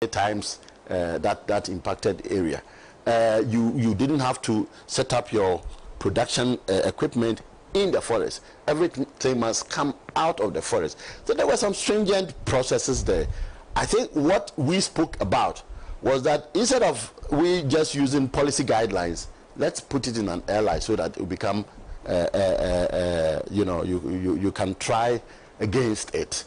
times that impacted area. You didn't have to set up your production equipment in the forest. Everything must come out of the forest. So there were some stringent processes there. I think what we spoke about was that instead of we just using policy guidelines, let's put it in an airline so that it will become, you can try against it.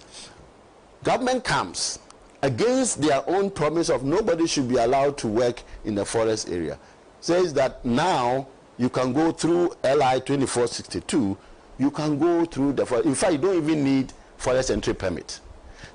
Government comes against their own promise of nobody should be allowed to work in the forest area. Says that now you can go through LI 2462, you can go through the forest. In fact, you don't even need forest entry permit.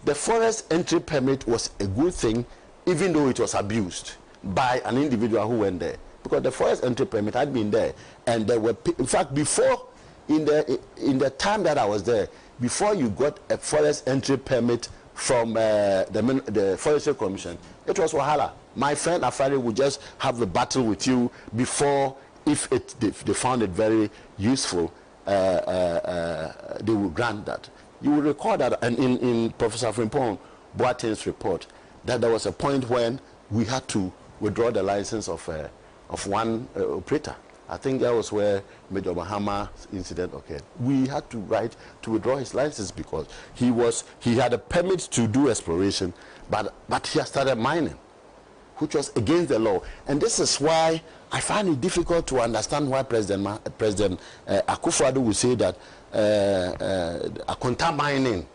The forest entry permit was a good thing, even though it was abused by an individual who went there, because the forest entry permit had been there, and there were, in fact, before, in the time that I was there, before you got a forest entry permit from the Forestry Commission, it was wahala. My friend Afari would just have a battle with you before, if they found it very useful, they would grant that. You will recall that, and in Professor Frimpong Boateng's report, that there was a point when we had to withdraw the license of one operator. I think that was where Major Mahama's incident occurred. We had to write to withdraw his license because he had a permit to do exploration, but he had started mining, which was against the law. And this is why I find it difficult to understand why President Akufo-Addo would say that Akonta mining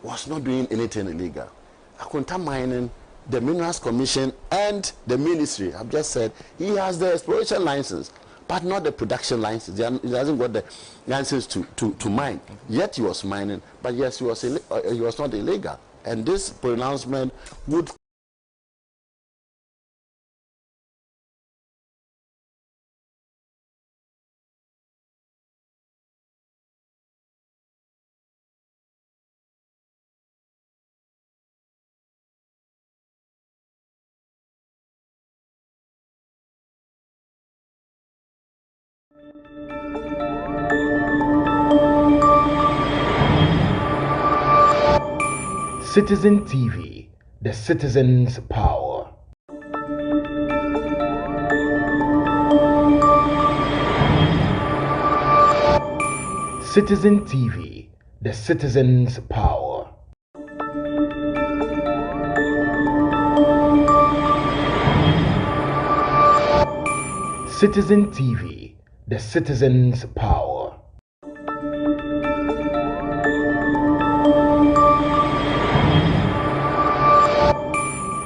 was not doing anything illegal. Akonta mining, the Minerals Commission and the ministry have just said he has the exploration license, but not the production license. He hasn't got the license to mine. Yet he was mining, but yes, he was not illegal. And this pronouncement would Citizen TV, the citizen's power. Citizen TV, the citizen's power. Citizen TV, the citizen's power.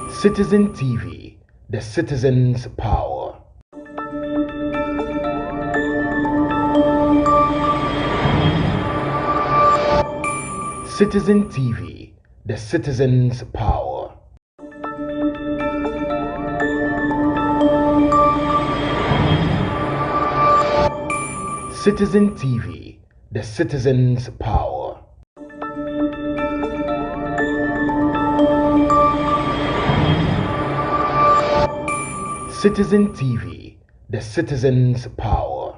Citizen TV, the citizen's power. Citizen TV, the citizen's power. Citizen TV, the citizen's power. Citizen TV, the citizen's power.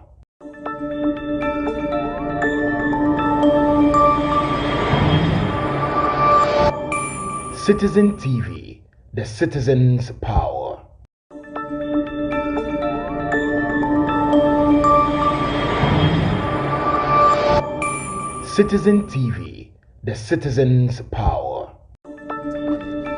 Citizen TV, the citizen's power. Citizen TV, the citizen's power.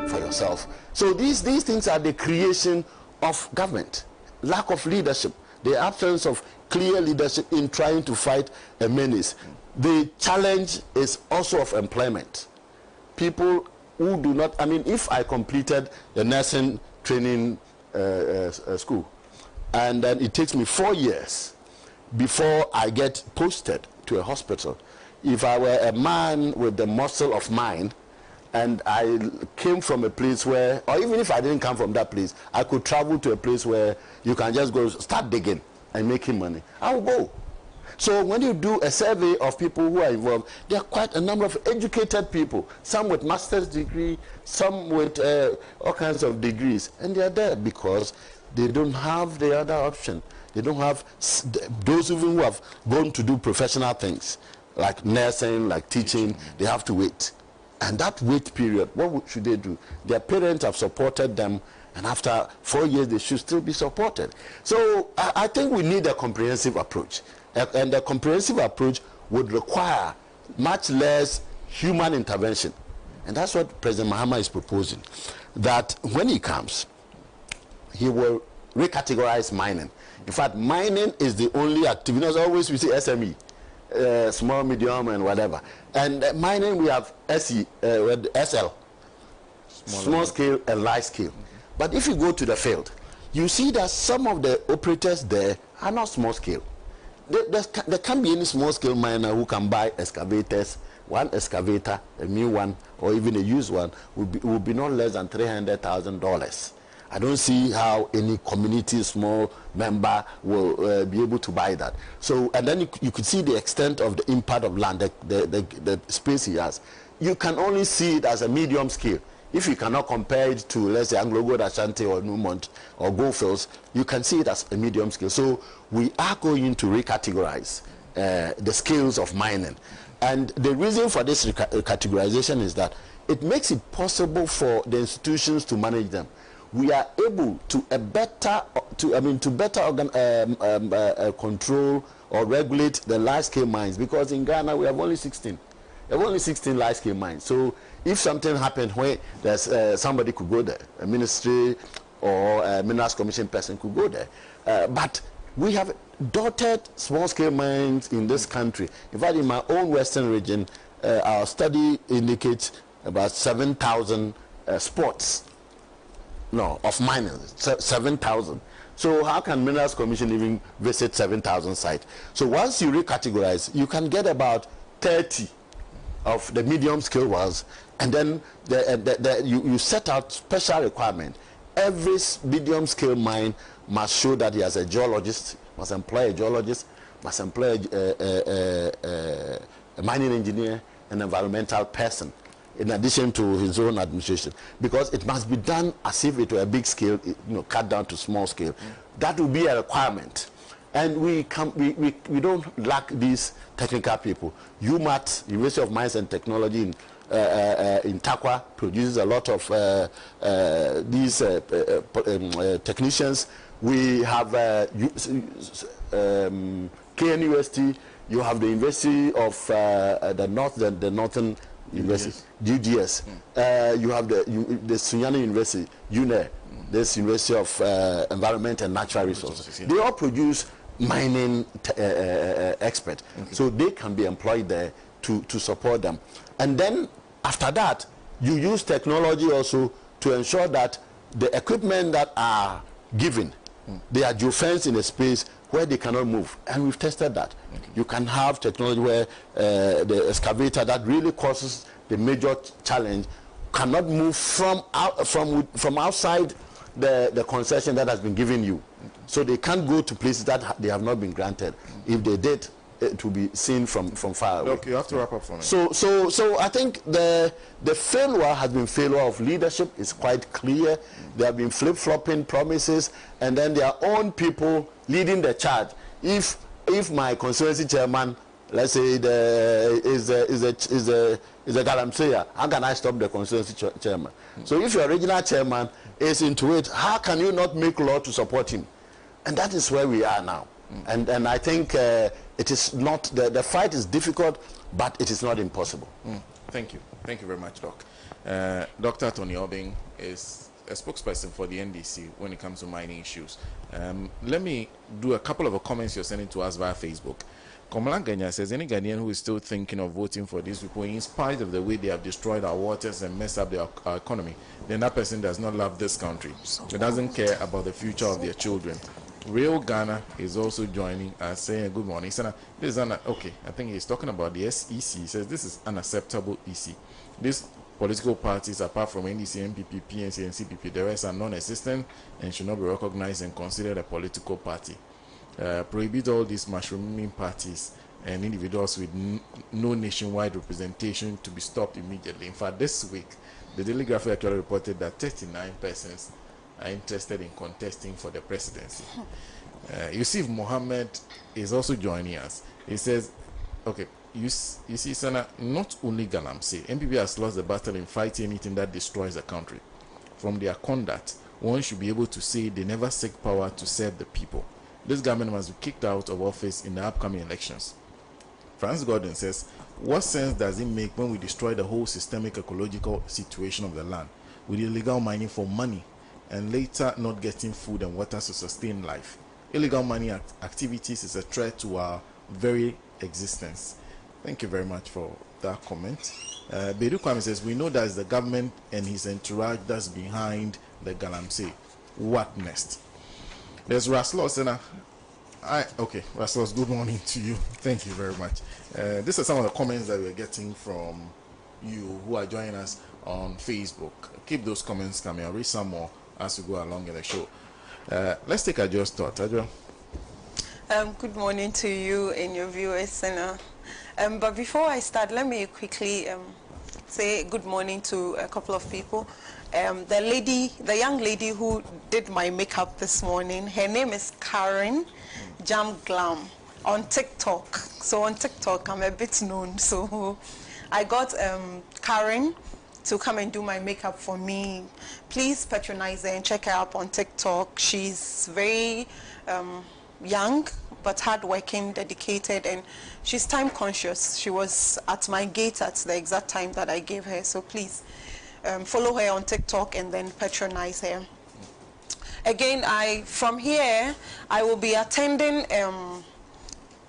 For yourself. So these things are the creation of government, lack of leadership, the absence of clear leadership in trying to fight a menace. The challenge is also of employment. People who do not, I mean, if I completed the nursing training school, and then it takes me 4 years before I get posted to a hospital. If I were a man with the muscle of mine, and I came from a place where, or even if I didn't come from that place, I could travel to a place where you can just go start digging and making money, I will go. So when you do a survey of people who are involved, there are quite a number of educated people, some with master's degree, some with all kinds of degrees, and they are there because they don't have the other option. They don't have those even who have gone to do professional things like nursing, like teaching, they have to wait. And that wait period, what should they do? Their parents have supported them, and after 4 years, they should still be supported. So I think we need a comprehensive approach. And a comprehensive approach would require much less human intervention. And that's what President Mahama is proposing. That when he comes, he will recategorize mining. In fact, mining is the only activity. As always, we see SME, small, medium, and whatever. And mining, we have SL, small scale and large scale. But if you go to the field, you see that some of the operators there are not small scale. There can't be any small scale miner who can buy excavators. One excavator, a new one, or even a used one, will be not less than $300,000. I don't see how any community small member will be able to buy that. So, and then you could see the extent of the impact of land, the space he has. You can only see it as a medium scale. If you cannot compare it to, let's say, Anglo Gold Ashanti or Newmont or Goldfields, you can see it as a medium scale. So we are going to recategorize the scales of mining. And the reason for this categorization is that it makes it possible for the institutions to manage them. We are able to better control or regulate the large-scale mines, because in Ghana we have only 16. We have only 16 large-scale mines. So if something happened where there's somebody could go there, a ministry or a minerals commission person could go there. But we have dotted small-scale mines in this country. In fact, in my own western region, our study indicates about 7,000 spots of mining, 7,000. So how can Minerals Commission even visit 7,000 sites? So once you recategorize, you can get about 30 of the medium scale ones, and then you set out special requirement. Every medium scale mine must show that he has a geologist, must employ a geologist, must employ a mining engineer, an environmental person, in addition to his own administration, because it must be done as if it were a big scale, cut down to small scale. That will be a requirement, and we don't lack these technical people. UMAT, University of Mines and Technology in Takwa, produces a lot of these technicians. We have KNUST. You have the University of the Northern University, UDS. You have the Sunyani University, UNE, this University of Environment and Natural Resources. They all produce mining experts, so they can be employed there to support them. And then after that, you use technology also to ensure that the equipment that are given, they are geofenced in a space where they cannot move, and we've tested that. You can have technology where the excavator that really causes the major challenge cannot move from outside the concession that has been given you. So they can't go to places that they have not been granted. If they did, it will be seen from far away. Look, you have to wrap up for me. So I think the failure has been failure of leadership. It's quite clear. There have been flip-flopping promises, and then their own people leading the charge. If my constituency chairman, let's say, is a galamsey, how can I stop the constituency chairman? So if your regional chairman is into it, how can you not make law to support him? And that is where we are now. And I think it is not, the fight is difficult, but it is not impossible. Thank you. Thank you very much, Doc. Dr. Tony Obing is a spokesperson for the NDC when it comes to mining issues. Let me do a couple of comments you're sending to us via Facebook. Komalan Ganya says, any Ghanaian who is still thinking of voting for these people, in spite of the way they have destroyed our waters and messed up our economy, then that person does not love this country. He doesn't care about the future of their children. Real Ghana is also joining us, saying good morning. Sena, this is okay. I think he's talking about the SEC. He says this is unacceptable EC. These political parties, apart from NDC, MPP, PNC, and CPP, the rest are non-existent and should not be recognized and considered a political party. Prohibit all these mushrooming parties and individuals with no nationwide representation to be stopped immediately. In fact, this week, the Daily Graphic actually reported that 39 persons are interested in contesting for the presidency. Yusuf Mohammed is also joining us. He says, okay, you see, Sena, not only Galamsey, MPP has lost the battle in fighting anything that destroys the country. From their conduct, one should be able to say they never seek power to serve the people. This government must be kicked out of office in the upcoming elections. Francis Gordon says, what sense does it make when we destroy the whole systemic ecological situation of the land with illegal mining for money and later not getting food and water to sustain life? Illegal mining activities is a threat to our very existence. Thank you very much for that comment. Bedu Kwame says, we know that it's the government and his entourage that's behind the Galamsey. What next? There's Raslos, Sena. Okay, Raslos, good morning to you. Thank you very much. These are some of the comments that we're getting from you who are joining us on Facebook. Keep those comments coming. I'll read some more as we go along in the show. Let's take Ajo's thought. Ajo. Good morning to you and your viewers, Sena. But before I start, let me quickly say good morning to a couple of people. The young lady who did my makeup this morning, her name is Karen Jam Glam on TikTok. So on TikTok, I'm a bit known. So I got Karen to come and do my makeup for me. Please patronize her and check her out on TikTok. She's very young, but hardworking, dedicated, and she's time conscious. She was at my gate at the exact time that I gave her. So please follow her on TikTok and then patronize her. Again, from here, I will be attending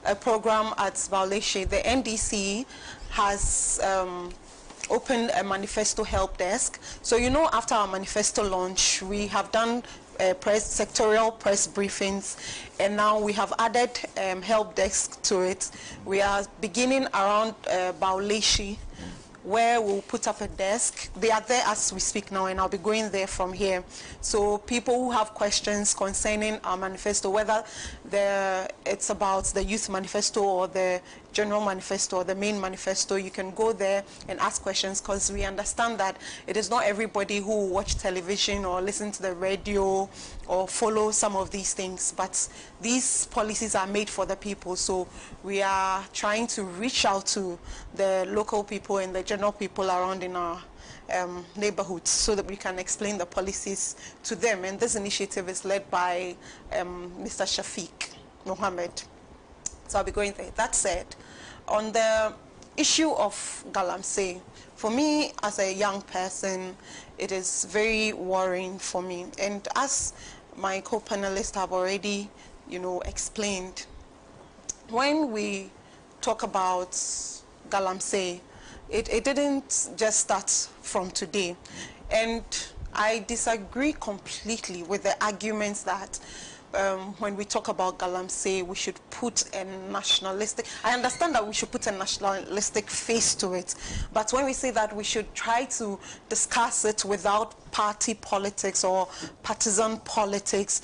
a program at Bauleche. The NDC has opened a manifesto help desk. So you know, after our manifesto launch, we have done sectorial press briefings, and now we have added help desk to it. We are beginning around Bauleche, where we'll put up a desk. They are there as we speak now, and I'll be going there from here. So people who have questions concerning our manifesto, whether it's about the youth manifesto or the general manifesto or the main manifesto, you can go there and ask questions, because we understand that it is not everybody who will watch television or listen to the radio or follow some of these things, but these policies are made for the people. So we are trying to reach out to the local people and the general people around in our neighborhoods so that we can explain the policies to them. And this initiative is led by Mr. Shafiq Mohammed. So I'll be going there. That said, on the issue of Galamsey, for me as a young person, it is very worrying for me. And as my co-panelists have already, explained, when we talk about Galamsey, it didn't just start from today. And I disagree completely with the arguments that when we talk about Galamsey, we should put a nationalistic, I understand that we should put a nationalistic face to it, but when we say that we should try to discuss it without party politics or partisan politics,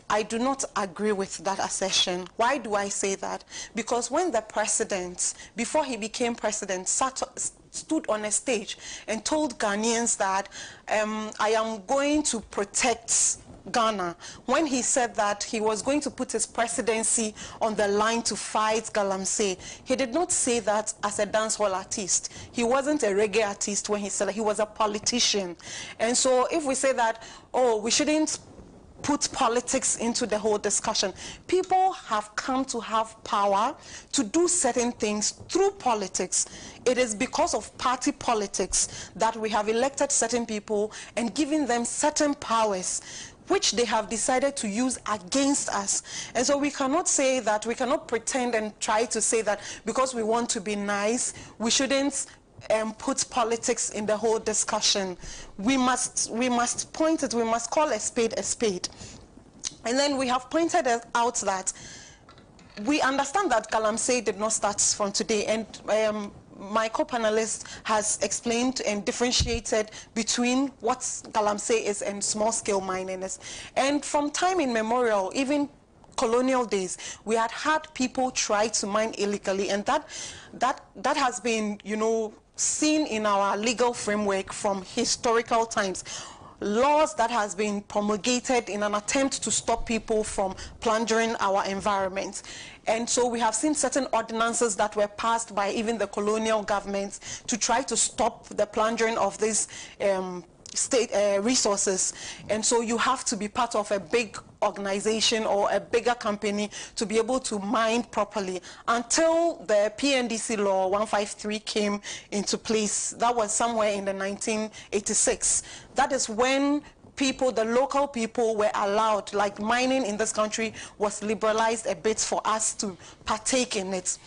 I do not agree with that assertion. Why do I say that? Because when the president, before he became president, stood on a stage and told Ghanaians that I am going to protect Ghana, when he said that he was going to put his presidency on the line to fight Galamsey, he did not say that as a dancehall artist. He wasn't a reggae artist when he said that. He was a politician. And so if we say that, oh, we shouldn't put politics into the whole discussion, people have come to have power to do certain things through politics. It is because of party politics that we have elected certain people and given them certain powers which they have decided to use against us. And so we cannot say that, we cannot pretend and try to say that because we want to be nice, we shouldn't put politics in the whole discussion. We must point it, we must call a spade a spade. And then we have pointed out that we understand that Galamsey did not start from today, and my co-panelist has explained and differentiated between what Galamsey is and small-scale mining is. And from time immemorial, even colonial days, we had people try to mine illegally, and that has been, seen in our legal framework from historical times. laws that has been promulgated in an attempt to stop people from plundering our environment. And so we have seen certain ordinances that were passed by even the colonial governments to try to stop the plundering of these state resources. And so you have to be part of a big organization or a bigger company to be able to mine properly. Until the PNDC law 153 came into place, that was somewhere in the 1986. That is when people, the local people, were allowed, like mining in this country was liberalized a bit for us to partake in it.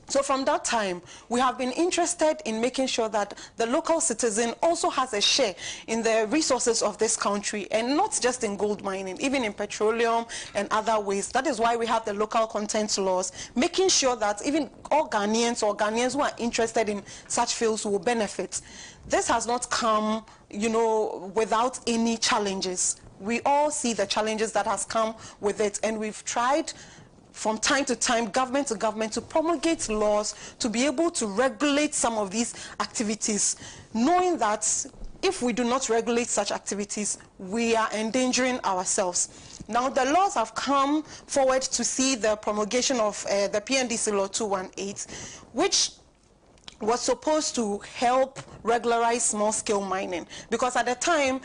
So from that time, we have been interested in making sure that the local citizen also has a share in the resources of this country, and not just in gold mining, even in petroleum and other ways. That is why we have the local content laws, making sure that even all Ghanaians or Ghanaians who are interested in such fields will benefit. This has not come, you know, without any challenges. We all see the challenges that has come with it, and we've tried from time to time, government to government, to promulgate laws to be able to regulate some of these activities, knowing that if we do not regulate such activities, we are endangering ourselves. Now, the laws have come forward to see the promulgation of the PNDC Law 218, which was supposed to help regularize small-scale mining, because at the time,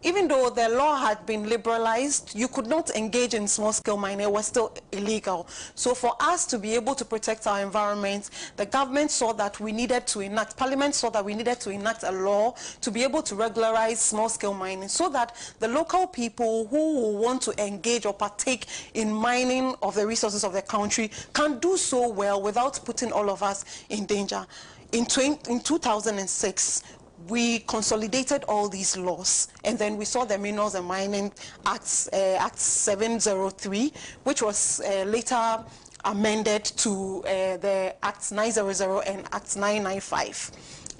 even though the law had been liberalized, you could not engage in small-scale mining. It was still illegal. So for us to be able to protect our environment, the government saw that we needed to enact, Parliament saw that we needed to enact a law to be able to regularize small-scale mining, so that the local people who will want to engage or partake in mining of the resources of the country can do so well without putting all of us in danger. In 2006, we consolidated all these laws, and then we saw the Minerals and Mining Act, Act 703, which was later amended to the Act 900 and Act 995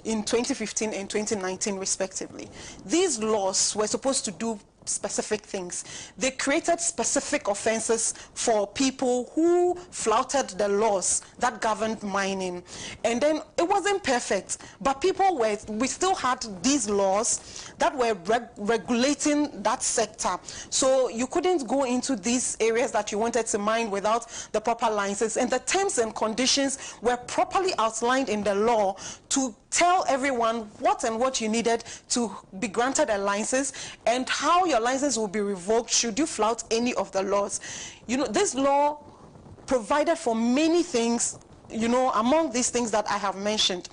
in 2015 and 2019 respectively. These laws were supposed to do specific things. They created specific offenses for people who flouted the laws that governed mining. And then it wasn't perfect, but we still had these laws that were regulating that sector. So you couldn't go into these areas that you wanted to mine without the proper license. And the terms and conditions were properly outlined in the law to tell everyone what you needed to be granted a license, and how your license will be revoked should you flout any of the laws. You know, this law provided for many things, you know, among these things that I have mentioned.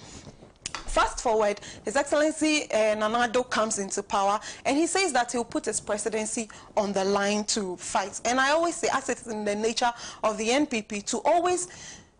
Fast forward, His Excellency Nana Addo comes into power, and he says that he'll put his presidency on the line to fight. And I always say, as it's in the nature of the NPP, to always,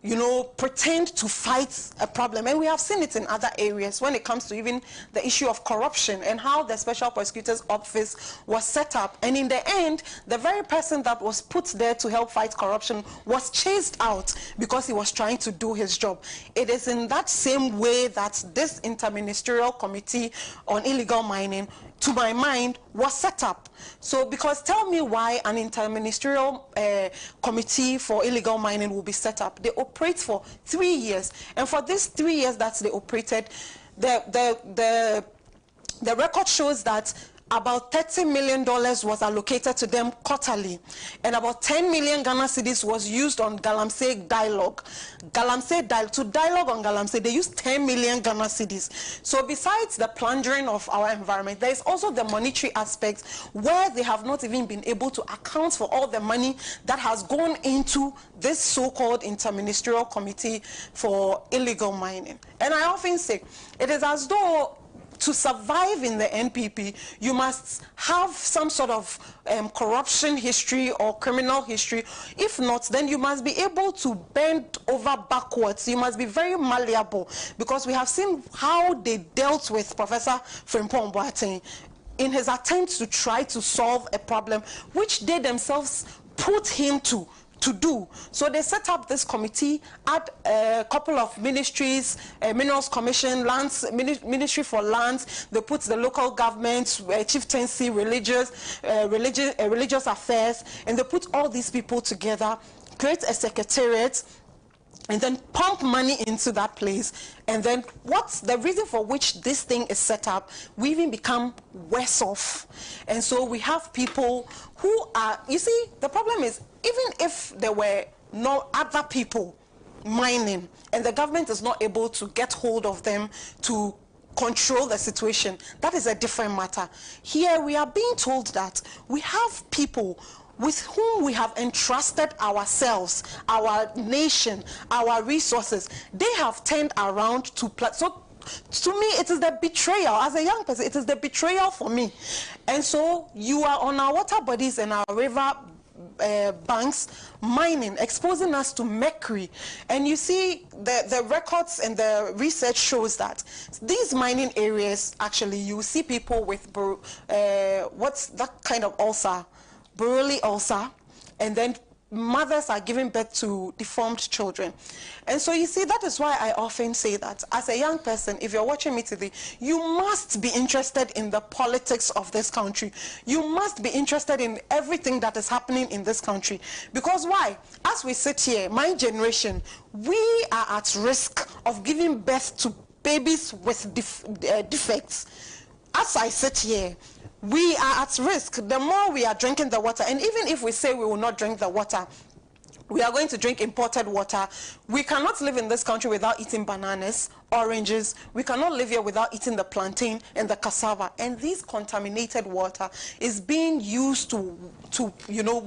you know, pretend to fight a problem. And we have seen it in other areas when it comes to even the issue of corruption and how the Special Prosecutor's Office was set up. And in the end, the very person that was put there to help fight corruption was chased out because he was trying to do his job. It is in that same way that this Interministerial Committee on Illegal Mining, to my mind, was set up. So, because tell me why an interministerial committee for illegal mining will be set up. They operate for 3 years, and for these 3 years that they operated, the record shows that about $30 million was allocated to them quarterly, and about 10 million Ghana cedis was used on Galamsey dialogue. To dialogue on Galamsey, they used 10 million Ghana cedis. So besides the plundering of our environment, there is also the monetary aspect, where they have not even been able to account for all the money that has gone into this so-called Interministerial Committee for Illegal Mining. And I often say, it is as though to survive in the NPP, you must have some sort of corruption history or criminal history. If not, then you must be able to bend over backwards. You must be very malleable, because we have seen how they dealt with Professor Frimpong Boateng in his attempts to try to solve a problem which they themselves put him to do. So they set up this committee at a couple of ministries, Minerals Commission, Lands, Ministry for Lands. They put the local government, chieftaincy, religious affairs, and they put all these people together, create a secretariat, and then pump money into that place, and then what's the reason for which this thing is set up, we even become worse off. And so we have people who are, you see, the problem is, even if there were no other people mining and the government is not able to get hold of them to control the situation, that is a different matter. Here we are being told that we have people with whom we have entrusted ourselves, our nation, our resources. They have turned around to so to me it is the betrayal. As a young person, it is the betrayal for me. And so you are on our water bodies and our river banks mining, exposing us to mercury. And you see the records and the research shows that these mining areas, actually you see people with what's that kind of ulcer, Burley ulcer, and then mothers are giving birth to deformed children. And so you see, that is why I often say that as a young person, if you're watching me today, you must be interested in the politics of this country. You must be interested in everything that is happening in this country. Because why? As we sit here, my generation, we are at risk of giving birth to babies with defects. As I sit here, we are at risk. The more we are drinking the water, and even if we say we will not drink the water, we are going to drink imported water. We cannot live in this country without eating bananas, oranges. We cannot live here without eating the plantain and the cassava. And this contaminated water is being used to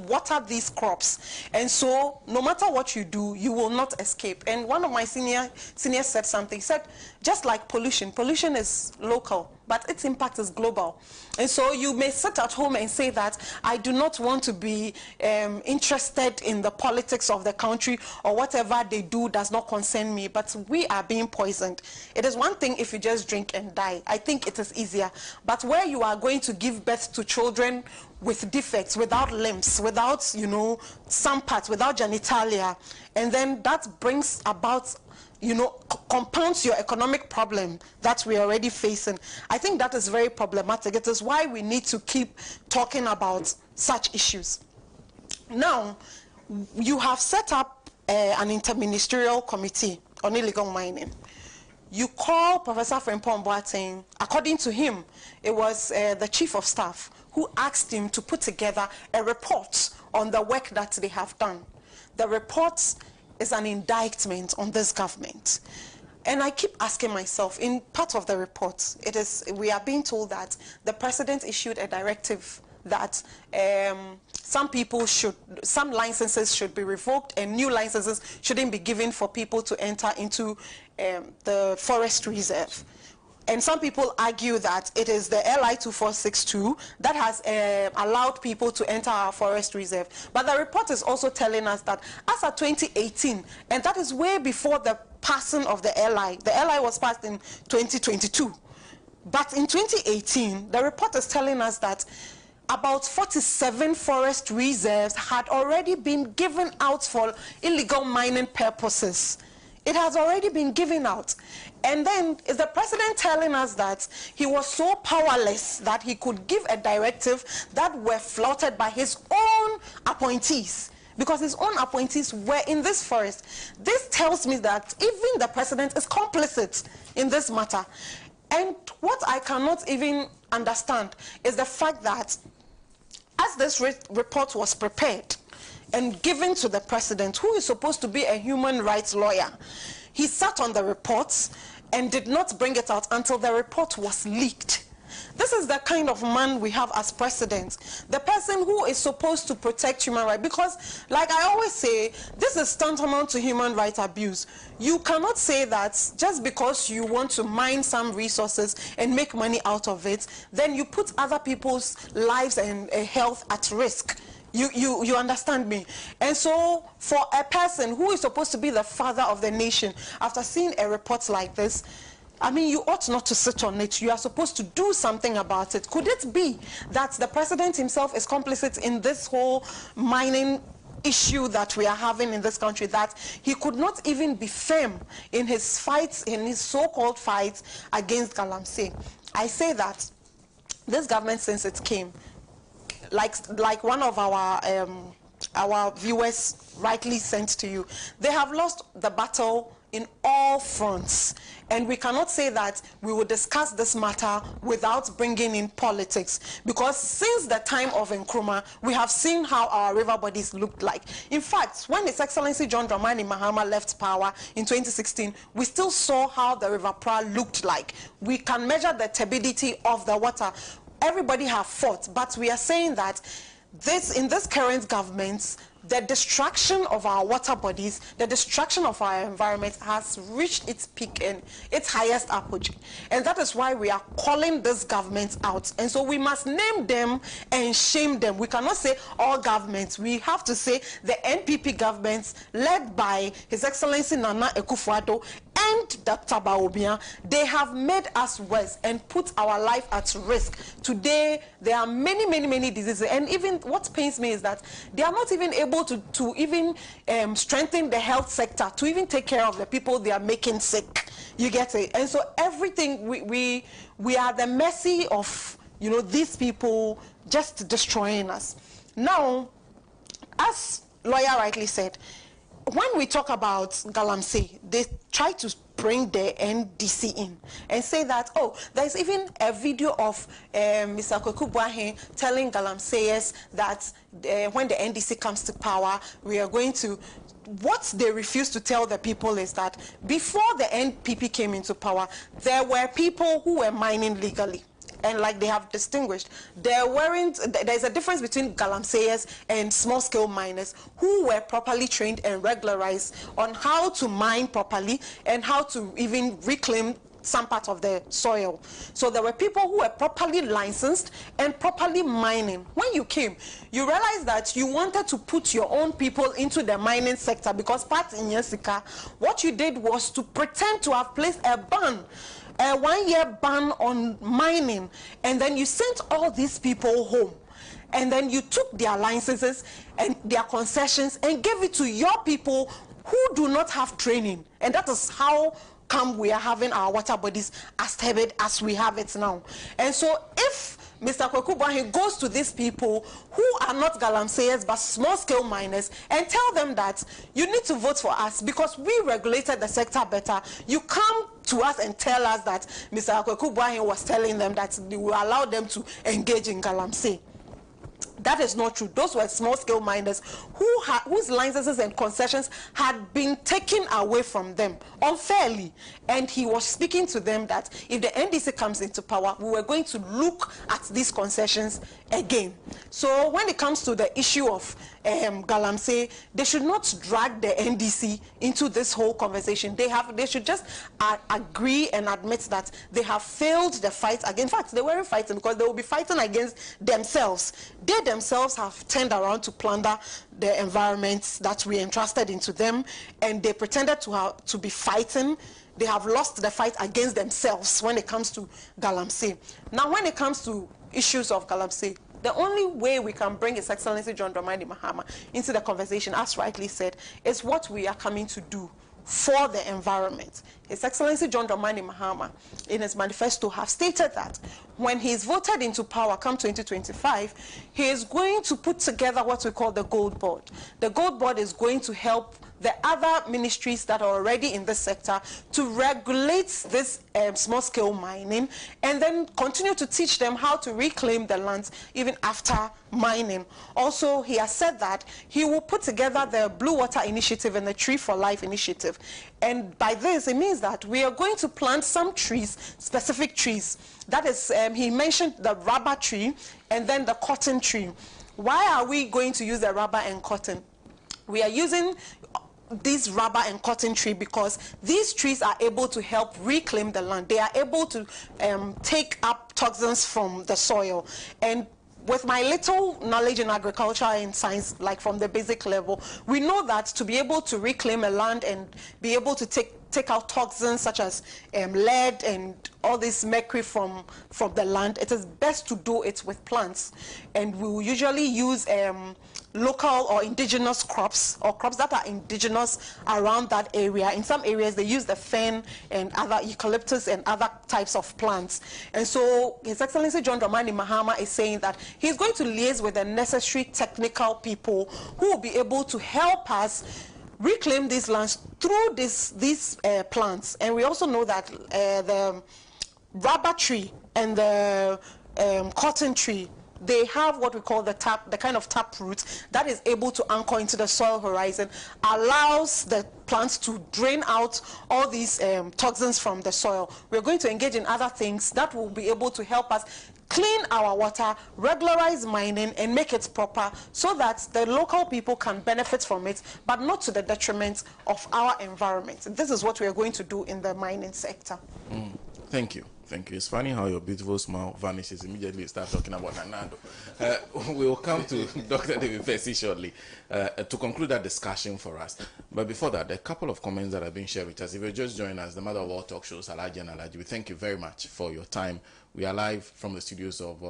water these crops. And so no matter what you do, you will not escape. And one of my seniors said something. He said, just like pollution is local, but its impact is global. And so you may sit at home and say that I do not want to be interested in the politics of the country, or whatever they do does not concern me, but we are being poisoned. It is one thing if you just drink and die. I think it is easier. But where you are going to give birth to children with defects, without limbs, without, some parts, without genitalia, and then that brings about, compounds your economic problem that we are already facing. I think that is very problematic. It is why we need to keep talking about such issues. Now, you have set up an interministerial committee on illegal mining. You call Professor Frimpong Boateng. According to him, it was the chief of staff who asked him to put together a report on the work that they have done. The report is an indictment on this government. And I keep asking myself, in part of the report, we are being told that the president issued a directive that some licenses should be revoked and new licenses shouldn't be given for people to enter into the forest reserve. And some people argue that it is the LI 2462 that has allowed people to enter our forest reserve. But the report is also telling us that as of 2018, and that is way before the passing of the LI was passed in 2022. But in 2018, the report is telling us that about 47 forest reserves had already been given out for illegal mining purposes. It has already been given out. And then is the president telling us that he was so powerless that he could give a directive that were flouted by his own appointees, because his own appointees were in this forest. This tells me that even the president is complicit in this matter. And what I cannot even understand is the fact that as this report was prepared and given to the president, who is supposed to be a human rights lawyer, he sat on the reports and did not bring it out until the report was leaked. This is the kind of man we have as president, the person who is supposed to protect human rights. Because, like I always say, this is tantamount to human rights abuse. You cannot say that just because you want to mine some resources and make money out of it, then you put other people's lives and health at risk. You understand me? And so for a person who is supposed to be the father of the nation, after seeing a report like this, I mean, you ought not to sit on it. You are supposed to do something about it. Could it be that the president himself is complicit in this whole mining issue that we are having in this country, that he could not even be firm in his fights, in his so-called fights against Galamsey? I say that this government, since it came, like one of our our viewers rightly sent to you, they have lost the battle in all fronts. And we cannot say that we will discuss this matter without bringing in politics, because since the time of Nkrumah, we have seen how our river bodies looked like. In fact, when His Excellency John Dramani Mahama left power in 2016, we still saw how the River Pra looked like. We can measure the turbidity of the water. Everybody have fought, but we are saying that in this current government, the destruction of our water bodies, the destruction of our environment has reached its peak and its highest apogee. And that is why we are calling this government out. And so we must name them and shame them. We cannot say all governments. We have to say the NPP governments led by His Excellency Nana Akufo-Addo and Dr. Baobia. They have made us worse and put our life at risk. Today, there are many diseases. And even what pains me is that they are not even able to even strengthen the health sector, to even take care of the people they are making sick. You get it? And so everything, we are the mercy of, you know, these people just destroying us. Now, as lawyer rightly said, when we talk about Galamsey, they try to bring the NDC in and say that, oh, there's even a video of Mr. Kwaku Boahen telling Galamseyers that when the NDC comes to power, we are going to... What they refuse to tell the people is that before the NPP came into power, there were people who were mining legally. And like they have distinguished, there's a difference between galamseyers and small-scale miners who were properly trained and regularized on how to mine properly and how to even reclaim some part of the soil. So there were people who were properly licensed and properly mining. When you came, you realized that you wanted to put your own people into the mining sector because part in Yesika, what you did was to pretend to have placed a ban, a 1-year ban on mining, and then you sent all these people home. And then you took their licenses and their concessions and gave it to your people who do not have training. And that is how come we are having our water bodies as turbid as we have it now. And so if Mr. Kwaku Boahen goes to these people who are not galamseyers but small-scale miners and tell them that you need to vote for us because we regulated the sector better, you come to us and tell us that Mr. Kwaku Boahen was telling them that we will allow them to engage in galamsey. That is not true. Those were small-scale miners whose licenses and concessions had been taken away from them unfairly. And he was speaking to them that if the NDC comes into power, we were going to look at these concessions again. So when it comes to the issue of galamsey, they should not drag the NDC into this whole conversation. They should just agree and admit that they have failed the fight again. In fact, they weren't fighting because they will be fighting against themselves. They themselves have turned around to plunder the environments that we entrusted into them, and they pretended to be fighting. They have lost the fight against themselves when it comes to galamsey. Now, when it comes to issues of galamsey, the only way we can bring His Excellency John Dramani Mahama into the conversation, as rightly said, is what we are coming to do for the environment. His Excellency John Dramani Mahama, in his manifesto, have stated that when he is voted into power come 2025, he is going to put together what we call the Gold Board. The Gold Board is going to help the other ministries that are already in this sector to regulate this small-scale mining and then continue to teach them how to reclaim the lands even after mining. Also, he has said that he will put together the Blue Water Initiative and the Tree for Life Initiative. And by this, it means that we are going to plant some trees, specific trees. That is, he mentioned the rubber tree and then the cotton tree. Why are we going to use the rubber and cotton? We are using this rubber and cotton tree because these trees are able to help reclaim the land. They are able to take up toxins from the soil. And with my little knowledge in agriculture and science, like from the basic level, we know that to be able to reclaim a land and be able to take out toxins such as lead and all this mercury from the land, it is best to do it with plants. And we will usually use local or indigenous crops, or crops that are indigenous around that area. In some areas, they use the fern and other eucalyptus and other types of plants. And so His Excellency John Dramani Mahama is saying that he's going to liaise with the necessary technical people who will be able to help us reclaim these lands through these plants. And we also know that the rubber tree and the cotton tree, they have what we call the kind of tap root that is able to anchor into the soil horizon, allows the plants to drain out all these toxins from the soil. We're going to engage in other things that will be able to help us clean our water, regularize mining, and make it proper so that the local people can benefit from it, but not to the detriment of our environment. This is what we are going to do in the mining sector. Thank you. Thank you. It's funny how your beautiful smile vanishes immediately you start talking about Nanado. We will come to Dr. David Percy shortly to conclude that discussion for us. But before that, a couple of comments that have been shared with us. If you're just joining us, the mother of all talk shows, Alhaji and Alhaji, we thank you very much for your time. We are live from the studios of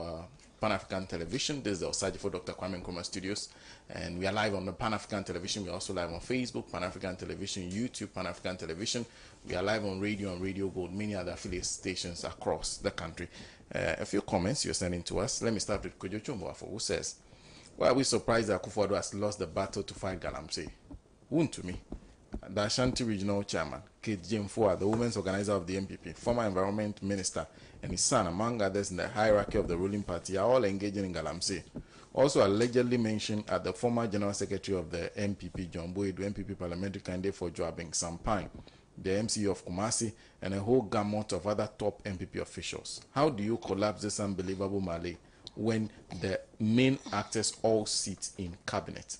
Pan-African Television. This is the Alhaji for Dr. Kwame Nkrumah Studios. And we are live on the Pan-African Television. We are also live on Facebook, Pan-African Television, YouTube, Pan-African Television. We are live on radio and Radio Gold, many other affiliate stations across the country. A few comments you're sending to us. Let me start with Kojo Chomboafo, who says, why are we surprised that Akufo-Addo has lost the battle to fight Galamsey? Wound to me. The Ashanti Regional Chairman, Kate Jemfua, the women's organizer of the MPP, former environment minister, and his son, among others in the hierarchy of the ruling party, are all engaging in Galamsey. Also allegedly mentioned at the former general secretary of the MPP, John Boyd, MPP parliamentary candidate for Joabing Sampine, the MC of Kumasi, and a whole gamut of other top MPP officials. How do you collapse this unbelievable melee when the main actors all sit in cabinet?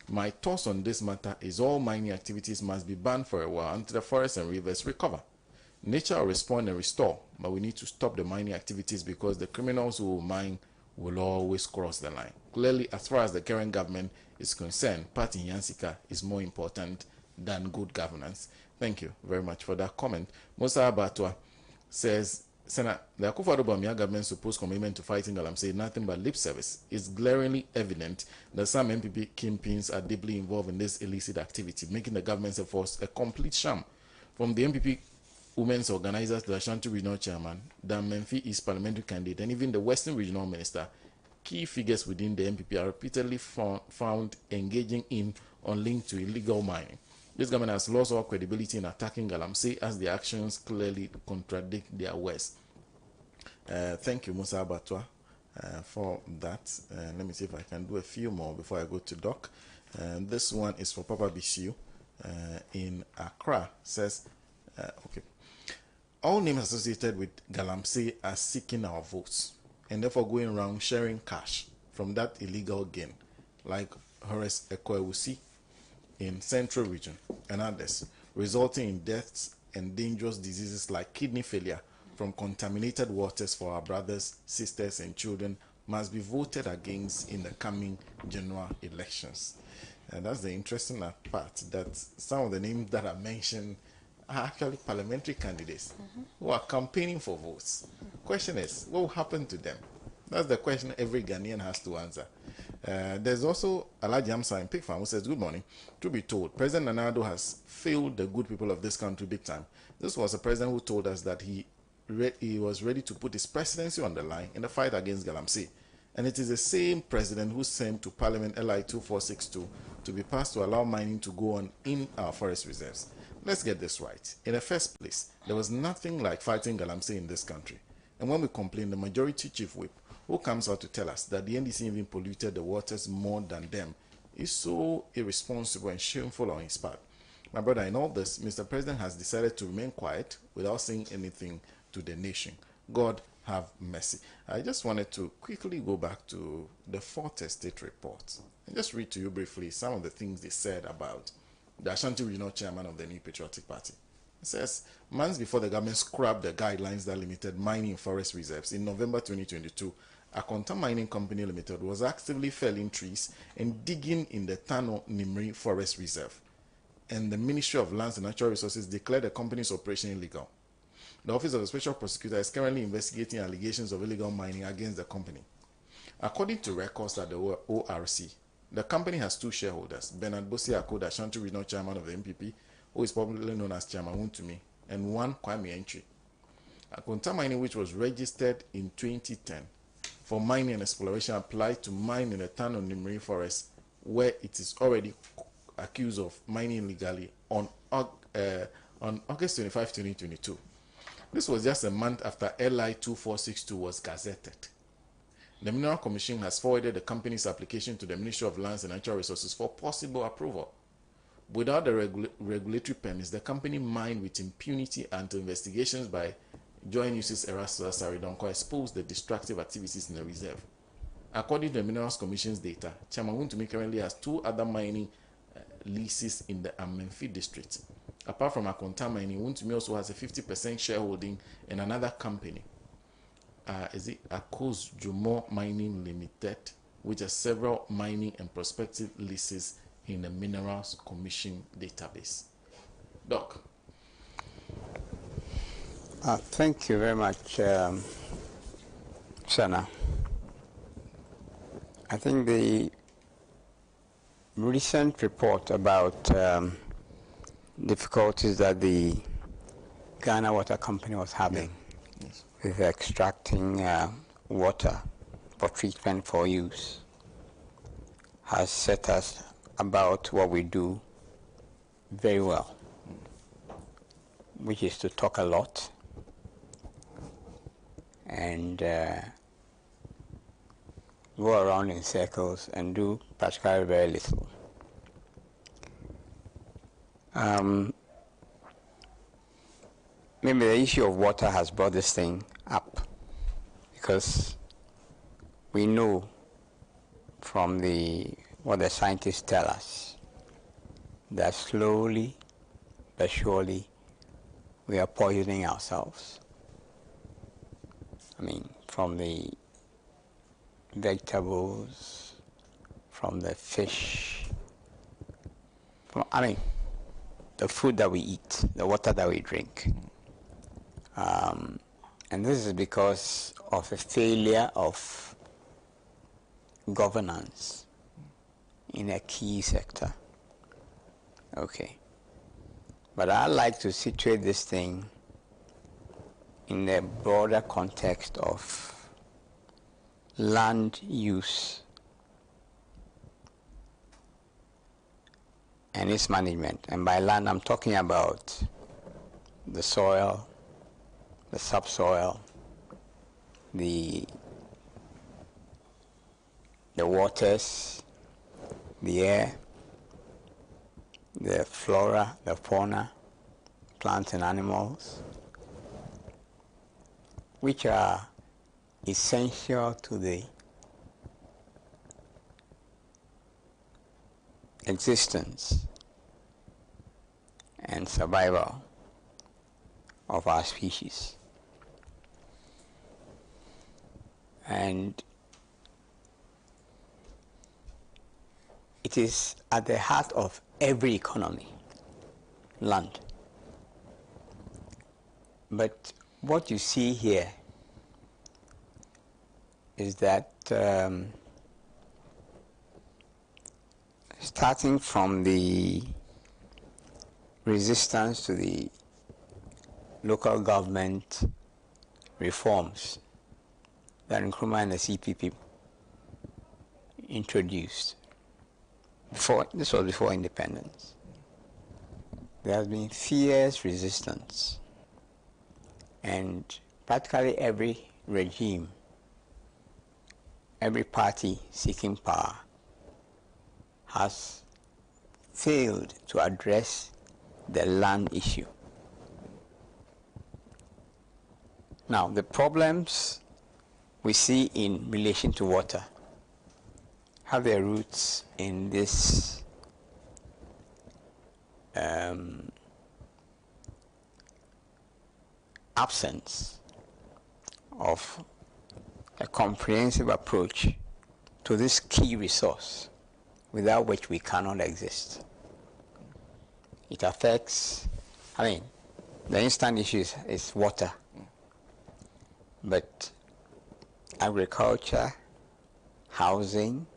My thoughts on this matter is all mining activities must be banned for a while until the forests and rivers recover. Nature will respond and restore, but we need to stop the mining activities because the criminals who will mine will always cross the line. Clearly, as far as the current government is concerned, Party Nyansika is more important than good governance. Thank you very much for that comment. Musa Abatwa says, Sena, the Akufo-Addo Bawumia government's supposed commitment to fighting Galamsey nothing but lip service. It's glaringly evident that some MPP kingpins are deeply involved in this illicit activity, making the government's efforts a complete sham. From the MPP women's organizers to the Ashanti Regional Chairman, the Menfi East parliamentary candidate, and even the Western Regional Minister, key figures within the MPP are repeatedly found engaging in or linked to illegal mining. This government has lost all credibility in attacking Galamsey as their actions clearly contradict their words. Thank you, Musa Abatwa, for that. Let me see if I can do a few more before I go to Doc. This one is for Papa Bisiu in Accra. Says, okay, all names associated with Galamsey are seeking our votes and therefore going around sharing cash from that illegal gain, like Horace Ekwewusi in Central Region and others, resulting in deaths and dangerous diseases like kidney failure from contaminated waters for our brothers, sisters, and children must be voted against in the coming general elections. And that's the interesting part, that some of the names that are mentioned are actually parliamentary candidates who are campaigning for votes. Question is, what will happen to them? That's the question every Ghanaian has to answer. There's also Alhaji Amsa in Pig Farm who says, good morning. To be told, President Nana Addo has failed the good people of this country big time. This was a president who told us that he was ready to put his presidency on the line in the fight against Galamsey. And it is the same president who sent to Parliament LI 2462 to be passed to allow mining to go on in our forest reserves. Let's get this right. In the first place, there was nothing like fighting Galamsey in this country. And when we complain, the majority chief whip, who comes out to tell us that the NDC even polluted the waters more than them, is so irresponsible and shameful on his part. My brother, in all this, Mr. President has decided to remain quiet without saying anything to the nation. God have mercy. I just wanted to quickly go back to the Fourth Estate report and just read to you briefly some of the things they said about the Ashanti Regional Chairman of the New Patriotic Party. It says, months before the government scrapped the guidelines that limited mining in forest reserves, in November 2022, Akonta Mining Company Limited was actively felling trees and digging in the Tano Nimri Forest Reserve. And the Ministry of Lands and Natural Resources declared the company's operation illegal. The Office of the Special Prosecutor is currently investigating allegations of illegal mining against the company. According to records at the ORC, The company has two shareholders, Bernard Bosi Akoda, Ashanti Regional Chairman of the MPP, who is popularly known as Chairman Wuntumi, and one Kwame Entry. Akonta Mining, which was registered in 2010 for mining and exploration, applied to mine in the town of Nimri Forest, where it is already accused of mining illegally on August 25, 2022. This was just a month after LI 2462 was gazetted. The Mineral Commission has forwarded the company's application to the Ministry of Lands and Natural Resources for possible approval. Without the regulatory permits, the company mined with impunity until investigations by Joint Uses Erastus Saridonko exposed the destructive activities in the reserve. According to the Minerals Commission's data, Chairman Wuntumi currently has two other mining leases in the Amenfi district. Apart from Akonta Mining, Wuntumi also has a 50% shareholding in another company. Is it Akos Jumo Mining Limited, which has several mining and prospective leases in the Minerals Commission database. Doc. Thank you very much, Sena. I think the recent report about difficulties that the Ghana Water Company was having with extracting water for treatment for use has set us about what we do very well, which is to talk a lot and go around in circles and do practically very little. Maybe the issue of water has brought this thing up because we know from what the scientists tell us that slowly but surely we are poisoning ourselves. I mean, from the vegetables, from the fish, the food that we eat, the water that we drink. And this is because of a failure of governance in a key sector. Okay. But I like to situate this thing in the broader context of land use and its management. And by land, I'm talking about the soil, the subsoil, the waters, the air, the flora, the fauna, plants and animals, which are essential to the existence and survival of our species. And it is at the heart of every economy, land. But what you see here is that starting from the resistance to the local government reforms that Nkrumah and the CPP introduced, this was before independence, there has been fierce resistance, and practically every regime, every party seeking power has failed to address the land issue. Now, the problems we see in relation to water have their roots in this absence of a comprehensive approach to this key resource without which we cannot exist. It affects, the instant issue is water, but agriculture, housing,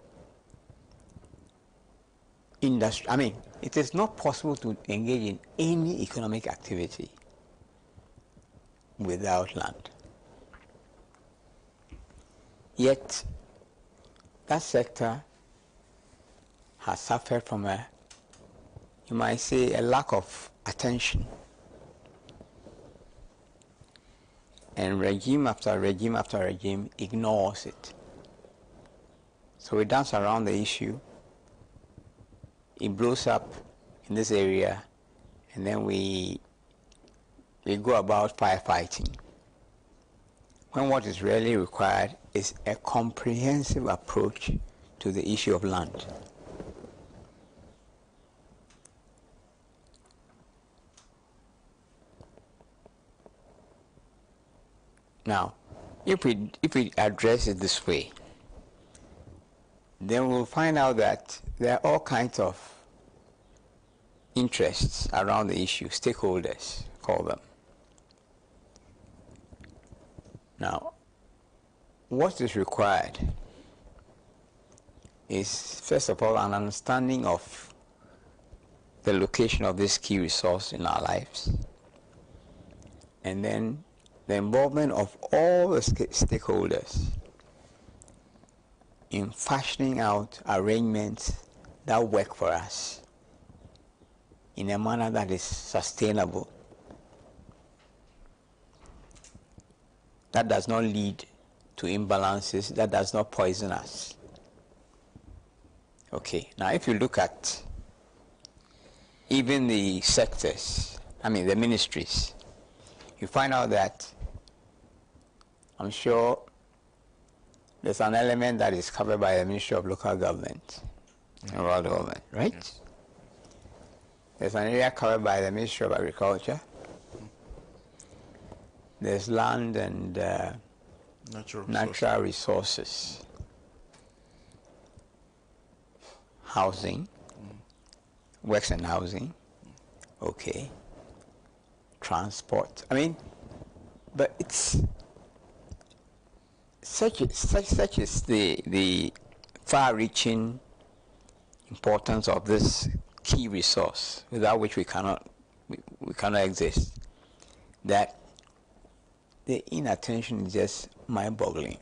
industry. I mean, it is not possible to engage in any economic activity without land. Yet, that sector has suffered from a, you might say, a lack of attention. And regime after regime after regime ignores it. So we dance around the issue, it blows up in this area, and then we go about firefighting. When what is really required is a comprehensive approach to the issue of land. Now, if we address it this way, then we'll find out that there are all kinds of interests around the issue, stakeholders, call them. Now, what is required is, first of all, an understanding of the location of this key resource in our lives, and then the involvement of all the stakeholders in fashioning out arrangements that work for us in a manner that is sustainable, that does not lead to imbalances, that does not poison us. Okay, now if you look at even the sectors, I mean the ministries, you find out that I'm sure there's an element that is covered by the Ministry of Local Government and Rural Development, right? Yes. There's an area covered by the Ministry of Agriculture. There's land and natural resources. Housing, works and housing, okay. Transport. I mean, but it's such is the far-reaching importance of this key resource, without which we cannot exist, that the inattention is just mind-boggling.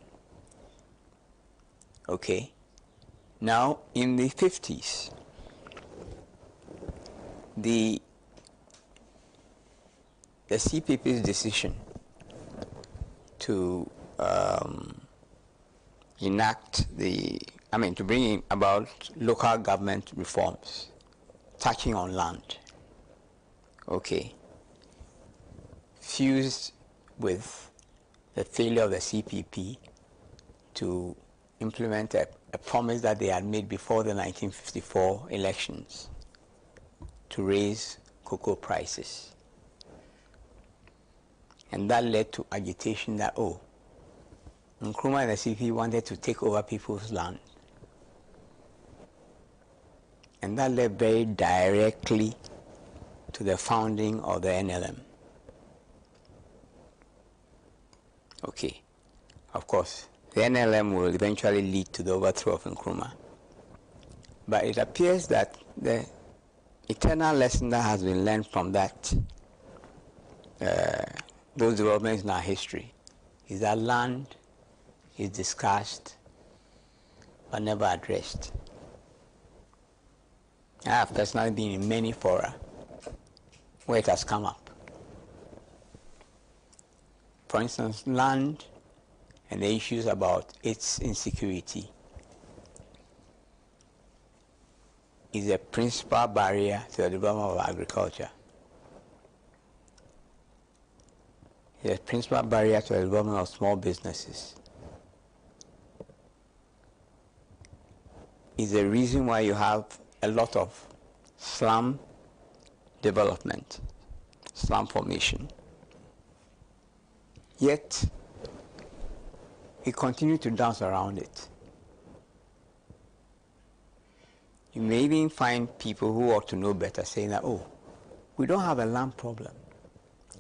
Okay. Now, in the 50s, the CPP's decision to to bring about local government reforms touching on land, okay, fused with the failure of the CPP to implement a promise that they had made before the 1954 elections to raise cocoa prices. And that led to agitation that, Nkrumah and the CPP wanted to take over people's land. And that led very directly to the founding of the NLM. Okay. Of course, the NLM will eventually lead to the overthrow of Nkrumah. But it appears that the eternal lesson that has been learned from that, those developments in our history, is that land is discussed but never addressed. I have personally been in many fora where it has come up. For instance, land and the issues about its insecurity is a principal barrier to the development of agriculture. It's a principal barrier to the development of small businesses. Is the reason why you have a lot of slum development, slum formation. Yet, we continue to dance around it. You may even find people who ought to know better saying that, we don't have a land problem.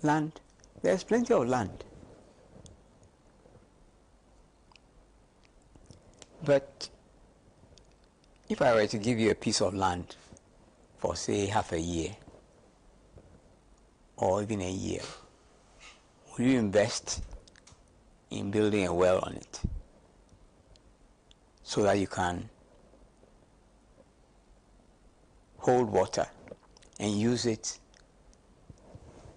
Land, there's plenty of land. But if I were to give you a piece of land for say half a year or even a year, will you invest in building a well on it so that you can hold water and use it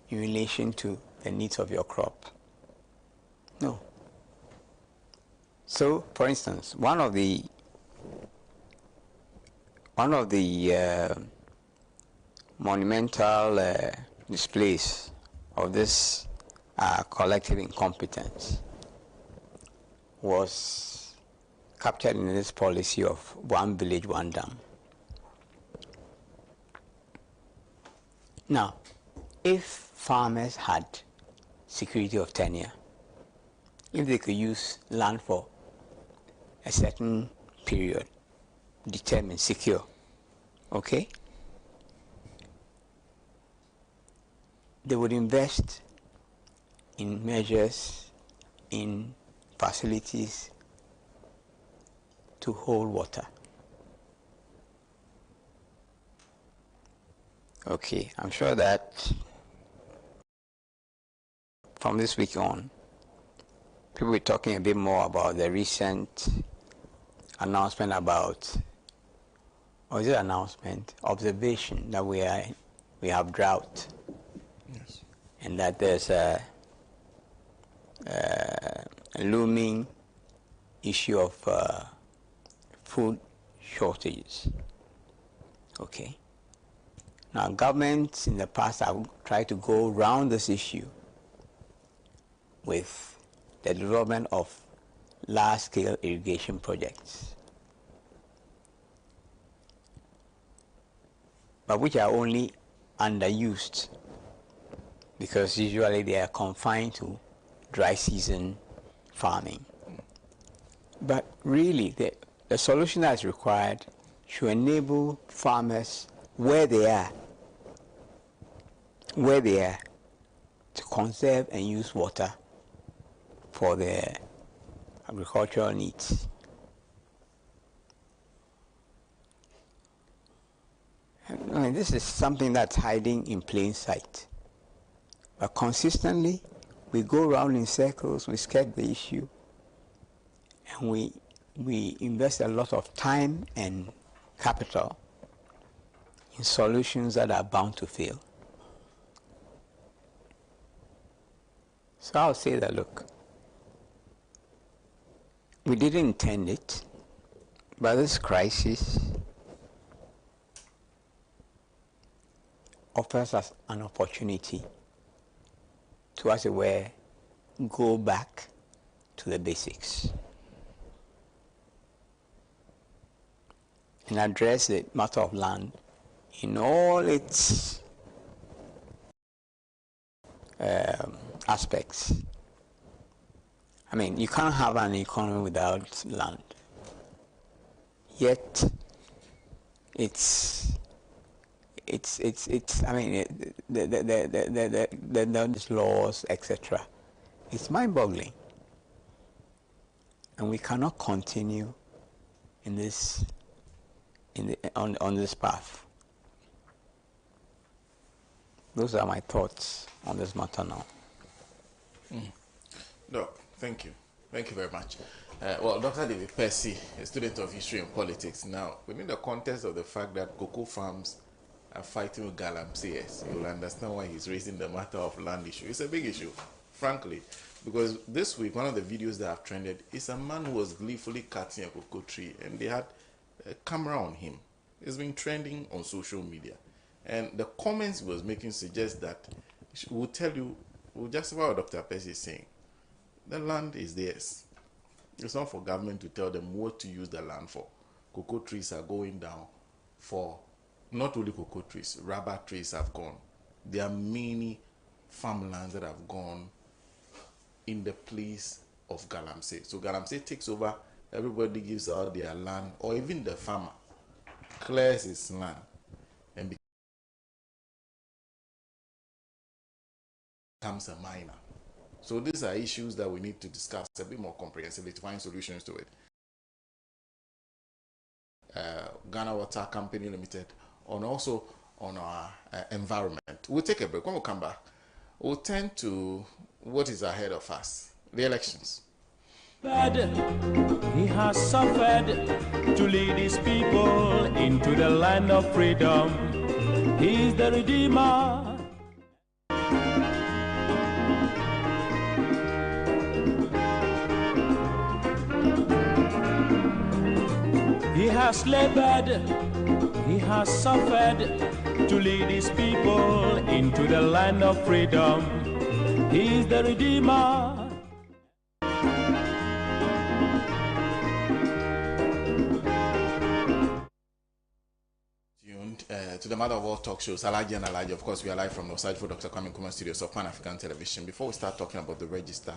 in relation to the needs of your crop? No. So, for instance, one of the monumental displays of this collective incompetence was captured in this policy of one village, one dam. Now, if farmers had security of tenure, if they could use land for a certain period, determined, secure, okay, they would invest in measures, in facilities to hold water. Okay, I'm sure that from this week on, people will be talking a bit more about the recent announcement about, or is it announcement, observation that we have drought. Yes. And that there's a looming issue of food shortages. Okay. Now, governments in the past have tried to go around this issue with the development of large-scale irrigation projects, but which are only underused because usually they are confined to dry season farming. But really, the solution that is required should enable farmers where they are to conserve and use water for their agricultural needs. I mean, this is something that's hiding in plain sight. But consistently, we go around in circles, we skirt the issue, and we invest a lot of time and capital in solutions that are bound to fail. So I'll say that, look, we didn't intend it, but this crisis offers us an opportunity to, as it were, go back to the basics and address the matter of land in all its aspects. I mean, you can't have an economy without land. Yet, it's I mean, the laws, etc. It's mind-boggling, and we cannot continue in this on this path. Those are my thoughts on this matter now. Doc, thank you. Thank you very much. Well, Dr. David Percy, a student of history and politics. Now, within the context of the fact that cocoa farms are fighting with galamsees, you will understand why he's raising the matter of land issue. It's a big issue, frankly, because this week, one of the videos that have trended is a man who was gleefully cutting a cocoa tree, and they had a camera on him. It's been trending on social media. And the comments he was making suggest that we'll tell you, we'll justify what Dr. Percy is saying. The land is theirs. It's not for government to tell them what to use the land for. Cocoa trees are going down for not only cocoa trees, rubber trees have gone. There are many farmlands that have gone in the place of galamsey. So galamsey takes over, everybody gives out their land, or even the farmer clears his land and becomes a miner. So these are issues that we need to discuss a bit more comprehensively to find solutions to it. Ghana Water Company Limited and also on our environment. We'll take a break. When we come back, we'll turn to what is ahead of us, the elections. He has suffered to lead his people into the land of freedom. He is the Redeemer. He has labored, he has suffered to lead his people into the land of freedom. He is the Redeemer. To the Mother of All talk shows, Alhaji and Alhaji. Of course, we are live from the Alhaji for Dr. Kwame Nkrumah studios of Pan African Television. Before we start talking about the register,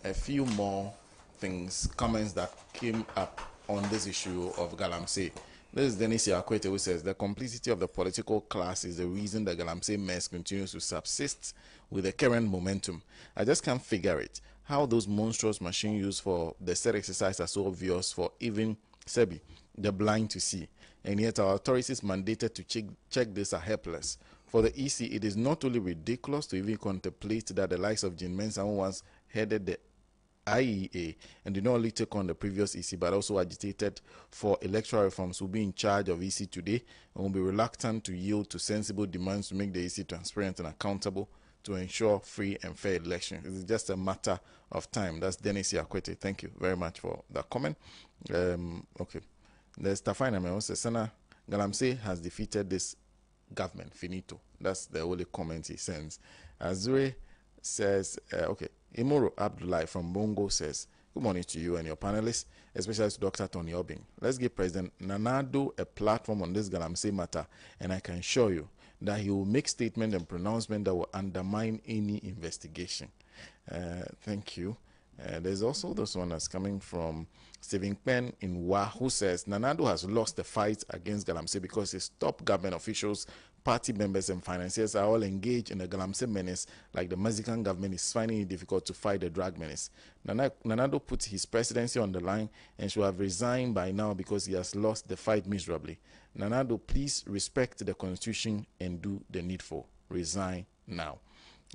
a few more things, comments that came up on this issue of Galamsey. This is Dennis Yakwete, who says the complicity of the political class is the reason the Galamsey mess continues to subsist with the current momentum. I just can't figure it. How those monstrous machines used for the said exercise are so obvious for even Sebi, the blind, to see. And yet our authorities mandated to check this are helpless. For the EC, it is not only ridiculous to even contemplate that the likes of Jean Mensah once headed the IEA and did not only take on the previous EC but also agitated for electoral reforms will be in charge of EC today and will be reluctant to yield to sensible demands to make the EC transparent and accountable to ensure free and fair elections. It is just a matter of time. That's Dennis Yakwete. Thank you very much for that comment. Okay. There's Tafina Meo says, Sena, Galamsey has defeated this government. Finito. That's the only comment he sends. Azure says, okay. Imoro Abdullahi from Bongo says, good morning to you and your panelists, especially to Dr. Tony Obing. Let's give President Nanado a platform on this Galamsey matter, and I can assure you that he will make statements and pronouncements that will undermine any investigation. Thank you. There's also this one that's coming from Stephen Penn in Wa, who says Nanado has lost the fight against Galamsey because his top government officials, party members and financiers are all engaged in the Galamsey menace, like the Mexican government is finding it difficult to fight the drug menace. Nanado put his presidency on the line and should have resigned by now because he has lost the fight miserably. Nanado, please respect the constitution and do the needful. Resign now.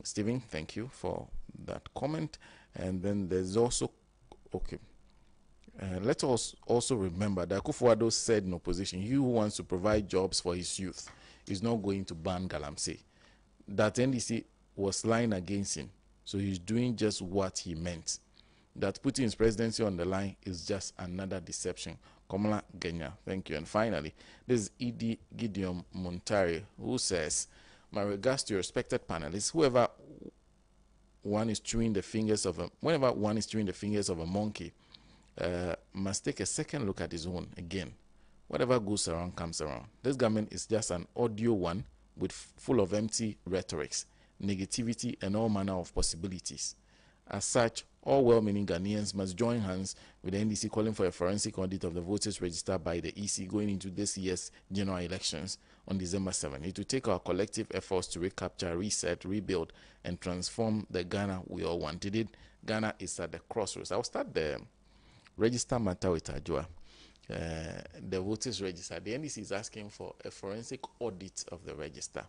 Stephen, thank you for that comment. And then there's also, okay. Let us also remember that Akufo-Addo said in opposition, he who wants to provide jobs for his youth is not going to ban Galamsey. That NDC was lying against him, so he's doing just what he meant. That putting his presidency on the line is just another deception. Komala Genya, thank you. And finally, this is Edie Gideon Montari, who says, my regards to your respected panelists, whenever one is chewing the fingers of a monkey, must take a second look at his own again. Whatever goes around comes around. This government is just an audio one with full of empty rhetorics, negativity, and all manner of possibilities. As such, all well-meaning Ghanaians must join hands with the NDC calling for a forensic audit of the voters registered by the EC going into this year's general elections on December 7. It will take our collective efforts to recapture, reset, rebuild, and transform the Ghana we all wanted it. Ghana is at the crossroads. I'll start the register matter with Ajua. The voters register. The NDC is asking for a forensic audit of the register.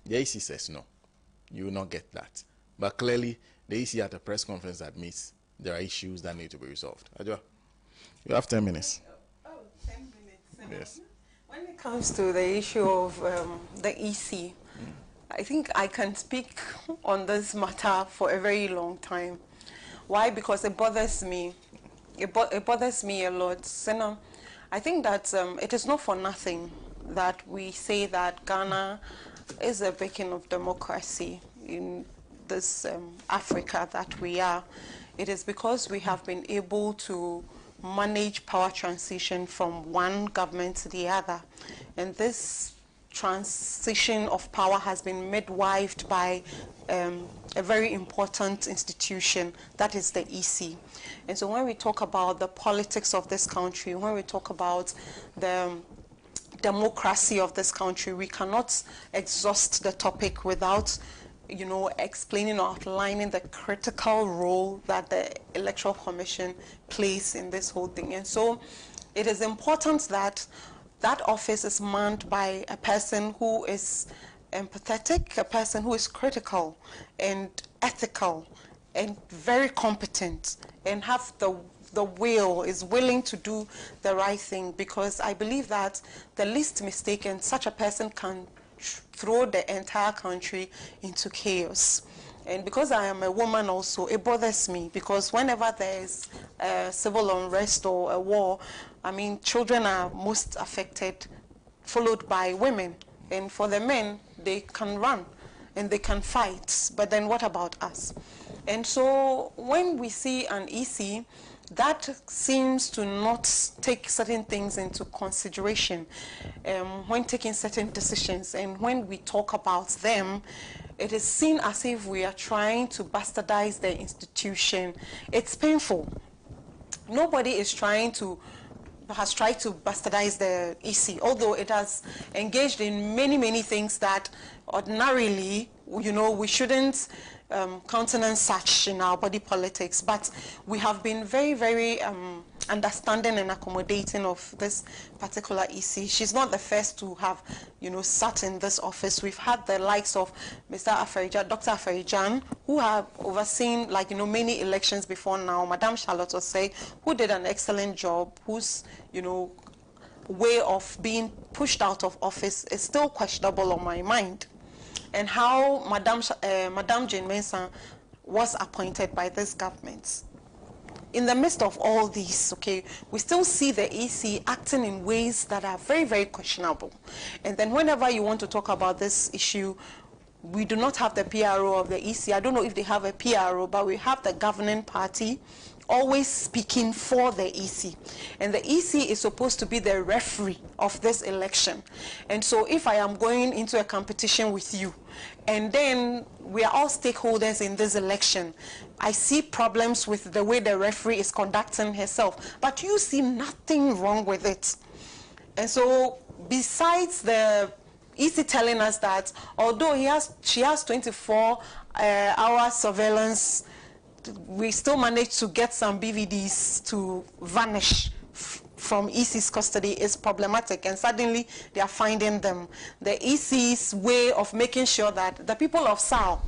The EC says no, you will not get that. But clearly, the EC at a press conference admits there are issues that need to be resolved. Ajua, you have 10 minutes. 10 minutes. Yes. When it comes to the issue of the EC, I think I can speak on this matter for a very long time. Why? Because it bothers me. It bothers me a lot. Sena, I think that it is not for nothing that we say that Ghana is a beacon of democracy in this Africa that we are. It is because we have been able to manage power transition from one government to the other. And this transition of power has been midwifed by a very important institution, that is the EC. And so when we talk about the politics of this country, when we talk about the democracy of this country, we cannot exhaust the topic without, you know, explaining or outlining the critical role that the Electoral Commission plays in this whole thing. And so it is important that that office is manned by a person who is empathetic, a person who is critical and ethical and very competent and have the will, is willing to do the right thing, because I believe that the least mistake and such a person can throw the entire country into chaos. And because I am a woman also, it bothers me, because whenever there is civil unrest or a war, I mean, children are most affected, followed by women. And for the men, they can run and they can fight, but then what about us? And so when we see an EC that seems to not take certain things into consideration when taking certain decisions, and when we talk about them, it is seen as if we are trying to bastardize the institution. It's painful. Nobody has tried to bastardize the EC, although it has engaged in many things that ordinarily, you know, we shouldn't countenance such in our body politics. But we have been very understanding and accommodating of this particular EC. She's not the first to have, you know, sat in this office. We've had the likes of Mr. Afarijan, Dr. Afarijan, who have overseen, like, you know, many elections before now. Madame Charlotte Osei, who did an excellent job, whose, you know, way of being pushed out of office is still questionable on my mind. And how Madame Jane Mensah was appointed by this government. In the midst of all these, okay, we still see the EC acting in ways that are very questionable. And then whenever you want to talk about this issue, we do not have the PRO of the EC. I don't know if they have a PRO, but we have the governing party always speaking for the EC. And the EC is supposed to be the referee of this election. And so if I am going into a competition with you, and then we are all stakeholders in this election, I see problems with the way the referee is conducting herself, but you see nothing wrong with it. And so besides the EC telling us that although she has 24-hour surveillance, we still managed to get some BVDs to vanish from EC's custody is problematic, and suddenly they are finding them. The EC's way of making sure that the people of SAO,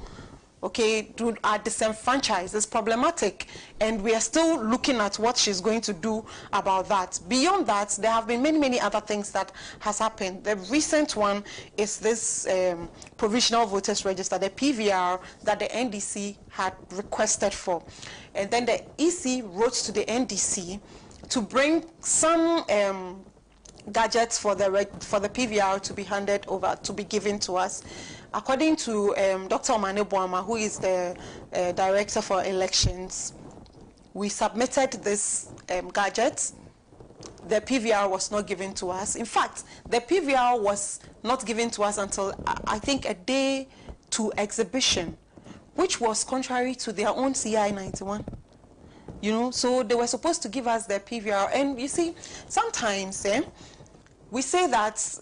okay, are disenfranchised is problematic, and we are still looking at what she's going to do about that. Beyond that, there have been many other things that has happened. The recent one is this provisional voters register, the PVR that the NDC had requested for. And then the EC wrote to the NDC to bring some gadgets for the PVR to be handed over, to be given to us. According to Dr. Omane Boama, who is the Director for Elections, we submitted this gadget. The PVR was not given to us. In fact, the PVR was not given to us until, I think, a day to exhibition, which was contrary to their own CI 91. You know, so they were supposed to give us their PVR. And you see, sometimes we say that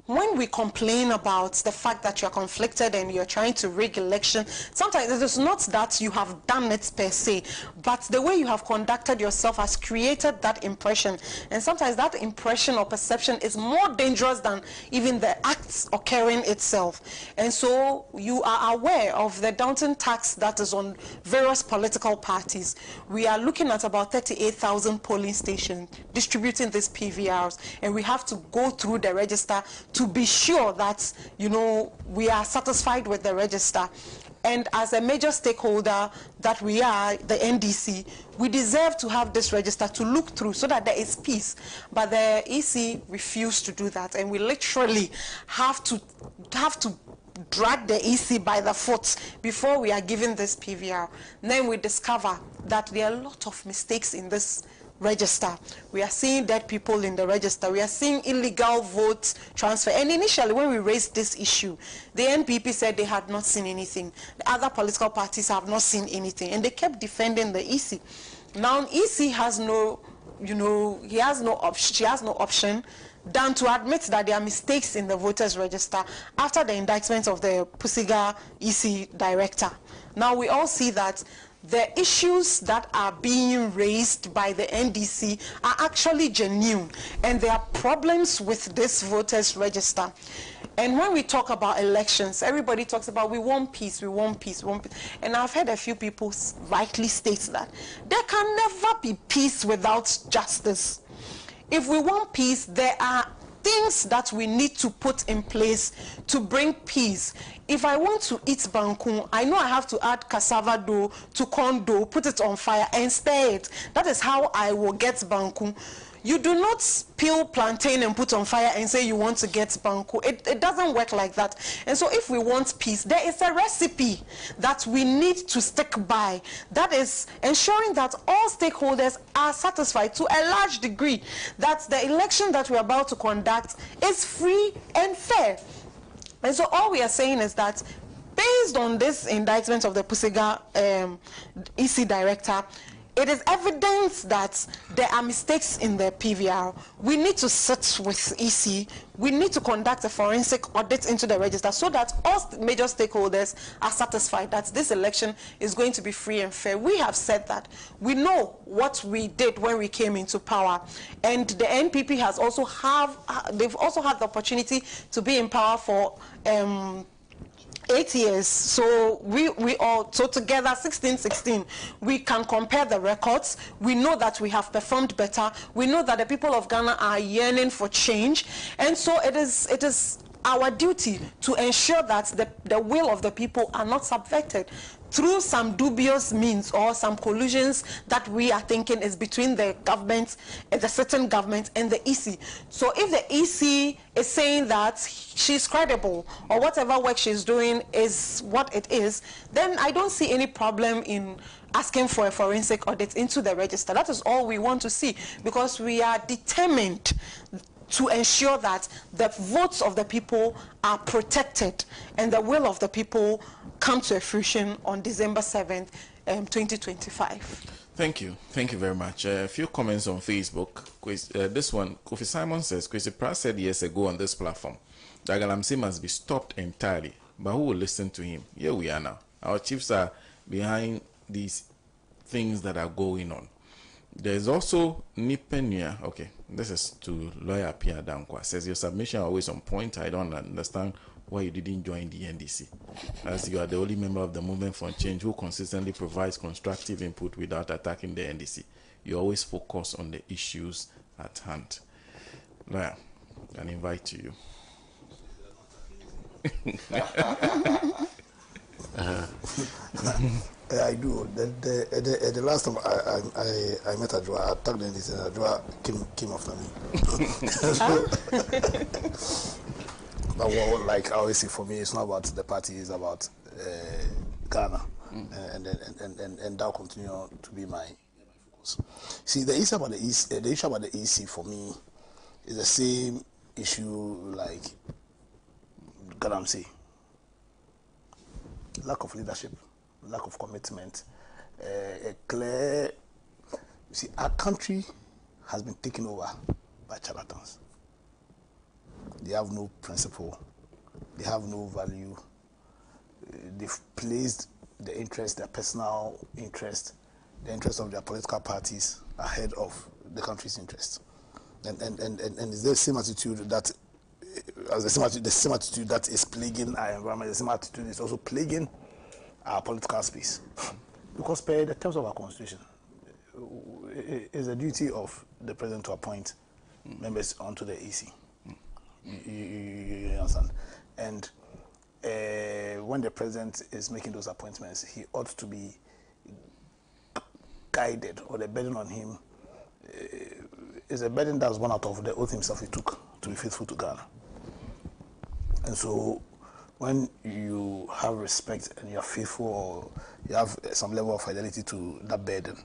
when we complain about the fact that you're conflicted and you're trying to rig election, sometimes it is not that you have done it per se, but the way you have conducted yourself has created that impression. And sometimes that impression or perception is more dangerous than even the acts occurring itself. And so you are aware of the daunting tax that is on various political parties. We are looking at about 38,000 polling stations distributing these PVRs, and we have to go through the register to be sure that, you know, we are satisfied with the register. And as a major stakeholder that we are, the NDC, we deserve to have this register to look through so that there is peace. But the EC refused to do that, and we literally have to drag the EC by the foot before we are given this PVR. Then we discover that there are a lot of mistakes in this register. We are seeing dead people in the register. We are seeing illegal vote transfer. And initially, when we raised this issue, the NPP said they had not seen anything. The other political parties have not seen anything, and they kept defending the EC. Now, EC has no, you know, she has no option than to admit that there are mistakes in the voters register after the indictment of the Pusiga EC director. Now, we all see that the issues that are being raised by the NDC are actually genuine, and there are problems with this voters register. And when we talk about elections, everybody talks about we want peace, we want peace, we want peace. And I've heard a few people rightly state that there can never be peace without justice. If we want peace, there are things that we need to put in place to bring peace. If I want to eat banku, I know I have to add cassava dough to corn dough, put it on fire and stir it. That is how I will get banku. You do not peel plantain and put on fire and say you want to get banku. It doesn't work like that. And so if we want peace, there is a recipe that we need to stick by. That is ensuring that all stakeholders are satisfied to a large degree, that the election that we're about to conduct is free and fair. And so all we are saying is that based on this indictment of the Pusiga EC director, it is evidence that there are mistakes in the PVR. We need to sit with EC. We need to conduct a forensic audit into the register so that all major stakeholders are satisfied that this election is going to be free and fair. We have said that. We know what we did when we came into power. And the NPP has also they've also had the opportunity to be in power for 8 years, so we all, so together 16 we can compare the records. We know that we have performed better. We know that the people of Ghana are yearning for change, and so it is our duty to ensure that the will of the people are not subverted through some dubious means or some collusions that we are thinking is between the government, the certain government and the EC. So if the EC is saying that she's credible or whatever work she's doing is what it is, then I don't see any problem in asking for a forensic audit into the register. That is all we want to see, because we are determined to ensure that the votes of the people are protected and the will of the people come to a fruition on December 7th, 2025. Thank you very much. A few comments on Facebook. This one, Kofi Simon says, Kwesi Pratt said years ago on this platform that Galamsey must be stopped entirely, but who will listen to him? Here we are now. Our chiefs are behind these things that are going on. There's also Nipenya. Okay, this is to lawyer Pierre Dankwa. Says your submission are always on point. I don't understand why you didn't join the NDC, as you are the only member of the Movement for Change who consistently provides constructive input without attacking the NDC. You always focus on the issues at hand. Lawyer, I can invite to you. I do. The last time I met Adjoa, I attacked the NDC, and Adjoa came after me. But what, like I always say, for me, it's not about the party; it's about Ghana, and that will continue to be my focus. See, the issue about the EC for me is the same issue like Galamsey. Lack of leadership, lack of commitment, a clear. You see, our country has been taken over by charlatans. They have no principle, they have no value. They've placed the interest, their personal interest, the interest of their political parties ahead of the country's interest. And it's the same attitude that, the same attitude that is plaguing our environment, the same attitude is also plaguing our political space. Because per the terms of our constitution, it is a duty of the president to appoint members onto the EC. You understand? And when the president is making those appointments, he ought to be guided, or the burden on him is a burden that was born out of the oath himself he took to be faithful to Ghana. And so when you have respect and you are faithful, or you have some level of fidelity to that burden,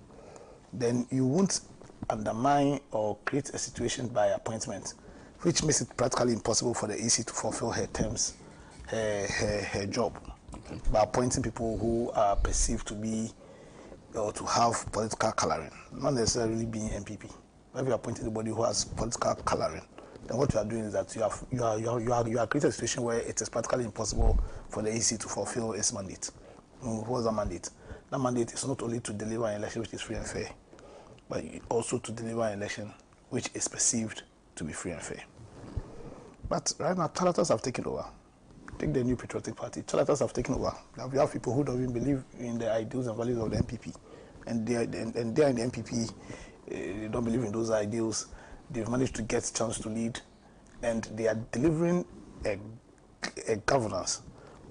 then you won't undermine or create a situation by appointment which makes it practically impossible for the EC to fulfill her terms, her job, by appointing people who are perceived to be or to have political coloring, not necessarily being MPP. If you appoint anybody who has political coloring, then what you are doing is that you are creating a situation where it is practically impossible for the EC to fulfill its mandate. What was the mandate? That mandate is not only to deliver an election which is free and fair, but also to deliver an election which is perceived to be free and fair. But right now, charlatans have taken over. Take the New Patriotic Party. Charlatans have taken over. Now we have people who don't even believe in the ideals and values of the NPP. And they are in the NPP, they don't believe in those ideals. They've managed to get a chance to lead. And they are delivering a governance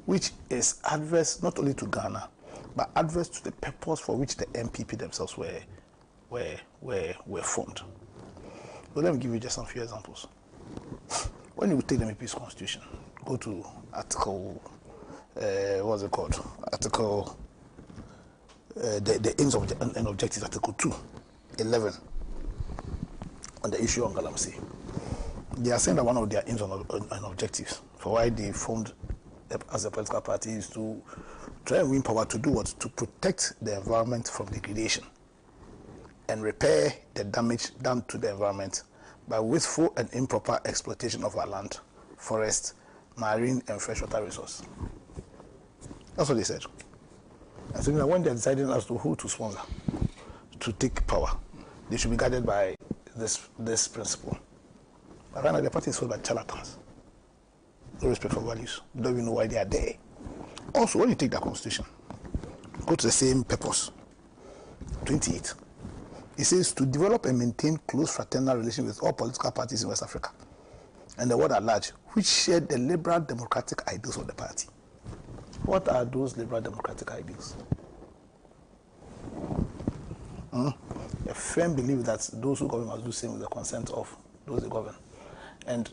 which is adverse not only to Ghana, but adverse to the purpose for which the NPP themselves were formed. So let me give you just some few examples. When you take the MP's constitution, go to article, what's it called? Article, the aims and objectives, article 2:11, on the issue of Galamsey. They are saying that one of their aims and objectives for why they formed as a political party is to try and win power to do what? To protect the environment from degradation and repair the damage done to the environment by wasteful and improper exploitation of our land, forest, marine and freshwater resource. That's what they said. And so when they're deciding as to who to sponsor to take power, they should be guided by this principle. But right now the party is filled by charlatans. No respect for values. They don't even know why they are there. Also, when you take the constitution, go to the same purpose, 28. It says to develop and maintain close fraternal relations with all political parties in West Africa and the world at large, which share the liberal democratic ideals of the party. What are those liberal democratic ideals? A firm belief that those who govern must do the same with the consent of those they govern. And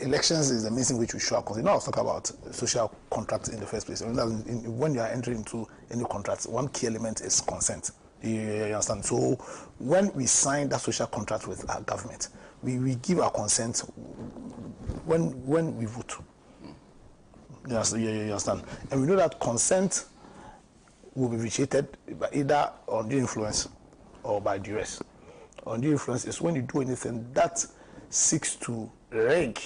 elections is the main thing which we show our consent. You know, I was talking about social contracts in the first place. When you are entering into any contract, one key element is consent. You understand? So when we sign that social contract with our government, we give our consent when we vote. You understand? And we know that consent will be vitiated by either undue influence or by duress. Undue influence is when you do anything that seeks to reg.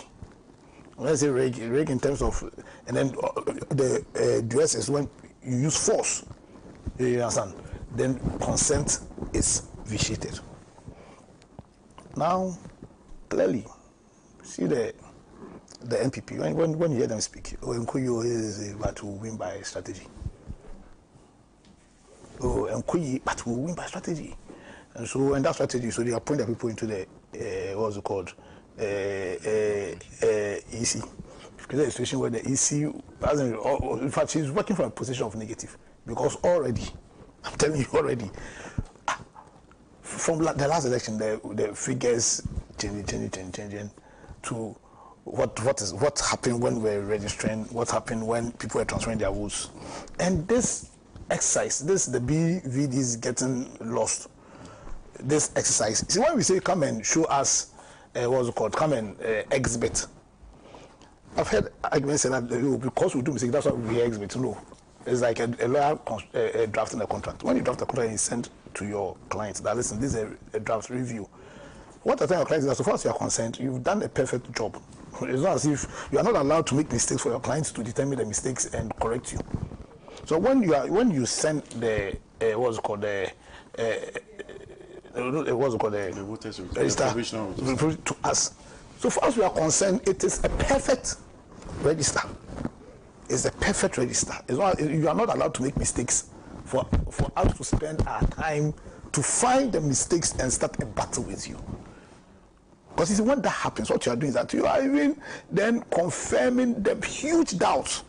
When I say reg in terms of, and then the duress is when you use force. You understand? Then consent is vitiated. Now, clearly, see the NPP, when you hear them speak, Nkuyi is but will win by strategy. Nkuyi, but will win by strategy. And so, in that strategy, so they appoint the people into the, what's it called, EC. Because there's a situation where the EC, in fact, she's working from a position of negative. Because already, I'm telling you already, from the last election, the figures changing to what happened when we were registering, what happened when people were transferring their votes. And this exercise, the BVD is getting lost. This exercise, see, when we say come and show us, what's it called, come and exhibit. I've heard arguments saying that because we do mistake, that's why we exhibit. No. It's like a lawyer drafting a contract. When you draft a contract, you send to your client that, listen, this is a draft review. What I tell your client is that so far as you are concerned, you've done a perfect job. It's not as if you are not allowed to make mistakes for your clients to determine the mistakes and correct you. So when you send the what's it called the voters register to us. So far as we are concerned, it is a perfect register. It's a perfect register. It's not, you are not allowed to make mistakes for us to spend our time to find the mistakes and start a battle with you. Because you see, when that happens, what you are doing is that you are even then confirming the huge doubts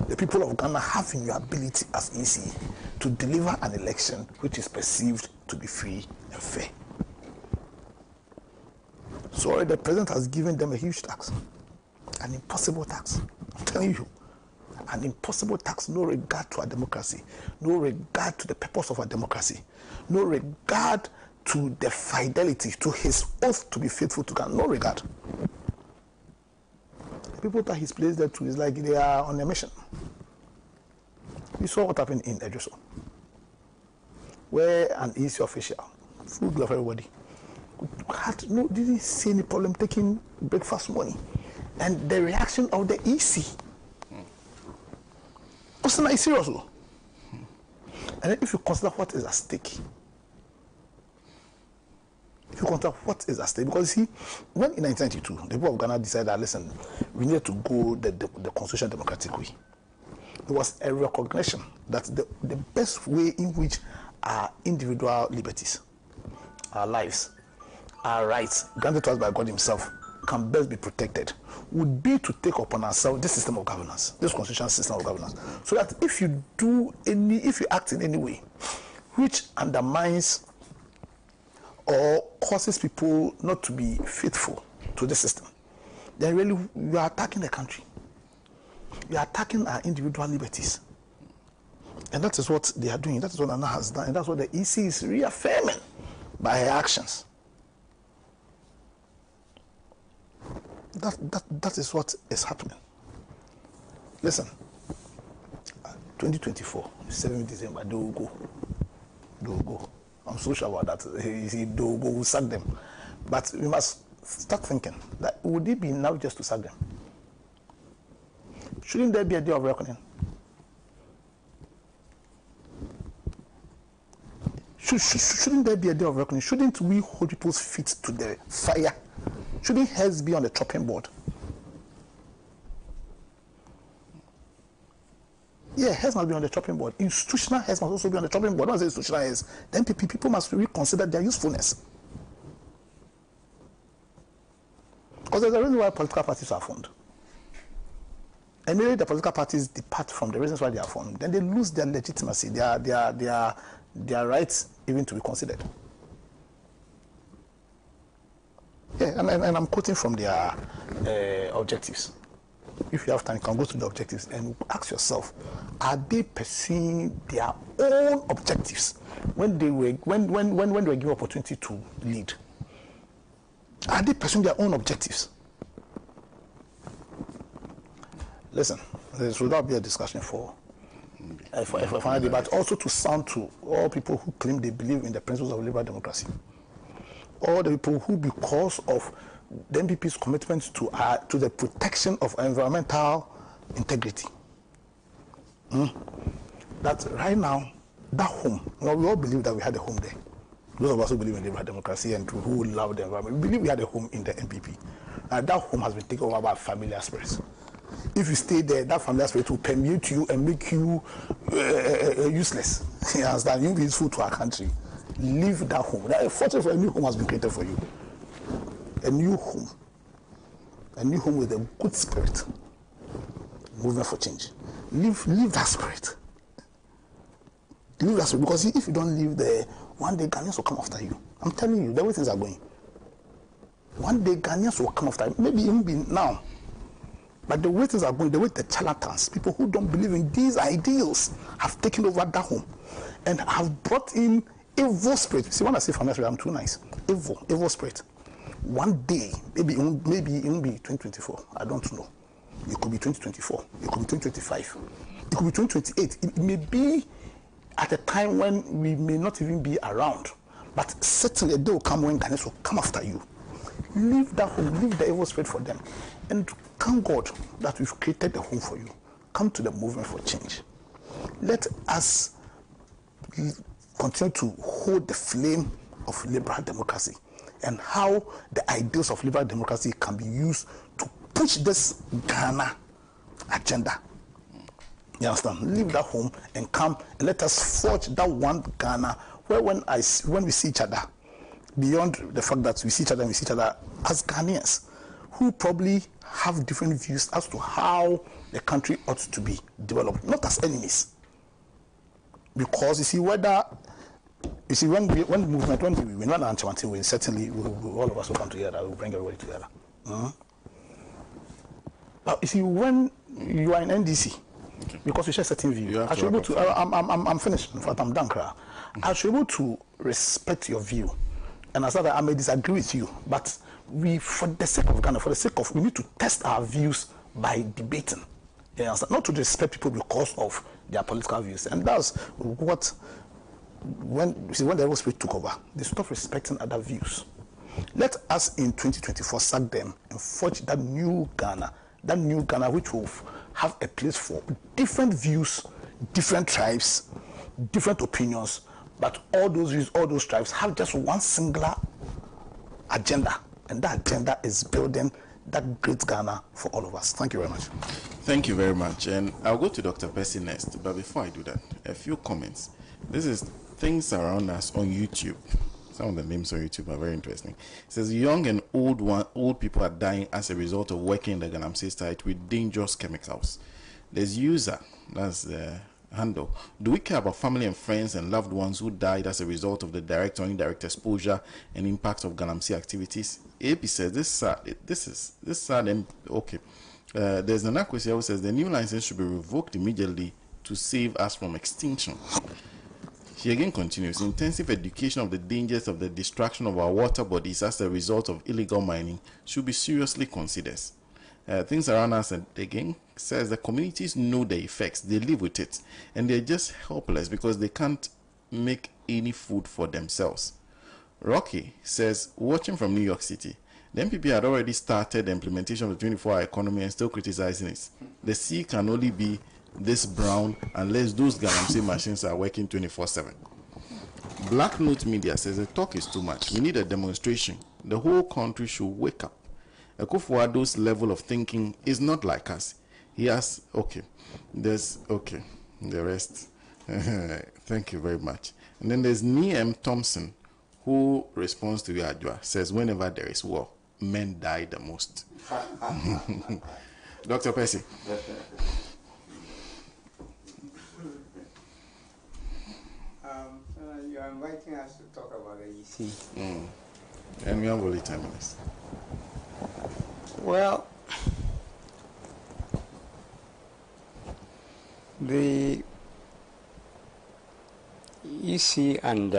the people of Ghana have in your ability as EC to deliver an election which is perceived to be free and fair. So the president has given them a huge tax, an impossible tax. I'm telling you, an impossible tax, no regard to our democracy, no regard to the purpose of our democracy, no regard to the fidelity, to his oath to be faithful to God, no regard. The people that he's placed there to is like they are on a mission. We saw what happened in Edgeso, where an EC official, full of everybody, didn't see any problem taking breakfast money. And the reaction of the EC wasn't like serious. And then if you consider what is at stake, because you see, when in 1992, the people of Ghana decided that, listen, we need to go the constitutional democratic way, there was a recognition that the best way in which our individual liberties, our lives, our rights, granted to us by God himself, can best be protected would be to take upon ourselves this system of governance, this constitutional system of governance, so that if you act in any way which undermines or causes people not to be faithful to the system, then really you are attacking the country. You are attacking our individual liberties. And that is what they are doing. That is what Nana has done. And that's what the EC is reaffirming by her actions. That is what is happening. Listen, 2024, 7th December, they will go. They will go. I'm so sure about that. They will go, we'll sack them. But we must start thinking that would it be enough just to sack them? Shouldn't there be a day of reckoning? Shouldn't there be a day of reckoning? Shouldn't we hold people's feet to the fire? Shouldn't heads be on the chopping board? Yeah, heads must be on the chopping board. Institutional heads must also be on the chopping board. Don't say institutional heads. Then people must reconsider their usefulness. Because there's a reason why political parties are formed. And maybe the political parties depart from the reasons why they are formed, then they lose their legitimacy, their rights even to be considered. Yeah, and I'm quoting from their objectives. If you have time, you can go to the objectives and ask yourself, are they pursuing their own objectives when they were given opportunity to lead? Are they pursuing their own objectives? Listen, this will not be a discussion for final debate, also to sound to all people who claim they believe in the principles of liberal democracy. All the people who, because of the MPP's commitment to the protection of environmental integrity, that right now, that home, we all believe that we had a home there. Those of us who believe in liberal democracy and who love the environment, we believe we had a home in the MPP. That home has been taken over by familiar spirits. If you stay there, that familiar spirit will permeate you and make you useless. You understand? You'll be useful to our country. Leave that home. Fortunately, a new home has been created for you. A new home. A new home with a good spirit. Movement for change. Leave that spirit. Leave that spirit. Because if you don't live there, one day Ghanaians will come after you. I'm telling you, the way things are going. One day Ghanaians will come after you. Maybe even be now. But the way things are going, the way the charlatans, people who don't believe in these ideals, have taken over that home and have brought in evil spirit. See, when I say familiar spirit, I'm too nice. Evil spirit. One day, maybe it won't be 2024. I don't know. It could be 2024. It could be 2025. It could be 2028. It may be at a time when we may not even be around. But certainly a day will come when Ghanaians will come after you. Leave that home. Leave the evil spirit for them. And thank God that we've created a home for you. Come to the movement for change. Let us continue to hold the flame of liberal democracy and how the ideals of liberal democracy can be used to push this Ghana agenda. You understand? Leave that home and come and let us forge that one Ghana where when we see each other, beyond the fact that we see each other and we see each other as Ghanaians, who probably have different views as to how the country ought to be developed, not as enemies. Because you see, when we win Anchamanti win, certainly all of us will come together, we'll bring everybody together. But you see, when you are in NDC, because we share certain views, I should be able to, I'm finished, in fact I'm done, I should be able to respect your view. And I said that I may disagree with you, but for the sake of Ghana, we need to test our views by debating. You understand? Not to disrespect people because of their political views. And that's what, when the evil spirit took over, they stopped respecting other views. Let us in 2024 sack them and forge that new Ghana which will have a place for different views, different tribes, different opinions, but all those views, all those tribes have just one singular agenda, and that agenda is building that great Ghana for all of us. Thank you very much. Thank you very much. And I'll go to Dr. Percy next, but before I do that, a few comments. This is things around us on YouTube. Some of the names on YouTube are very interesting. It says young and old people are dying as a result of working in the Galamsey site with dangerous chemicals. There's user, that's the handle. Do we care about family and friends and loved ones who died as a result of the direct or indirect exposure and impact of Galamsey activities? AP says this is sad and okay. There's an question who says the new license should be revoked immediately to save us from extinction. She again continues, intensive education of the dangers of the destruction of our water bodies as a result of illegal mining should be seriously considered. Things around us, and again, says the communities know the effects, they live with it, and they're just helpless because they can't make any food for themselves. Rocky says, watching from New York City, the MPP had already started the implementation of the 24-hour economy and still criticizing it. The sea can only be this brown unless those Galamsey machines are working 24/7. Black Note Media says the talk is too much. We need a demonstration. The whole country should wake up. Akufo-Addo's level of thinking is not like us. He has, the rest. Thank you very much. And then there's Niem Thompson, who responds to Yajwa, says whenever there is war, men die the most. Dr. Percy. You are inviting us to talk about the EC. And we have only 10 minutes. Well, the EC and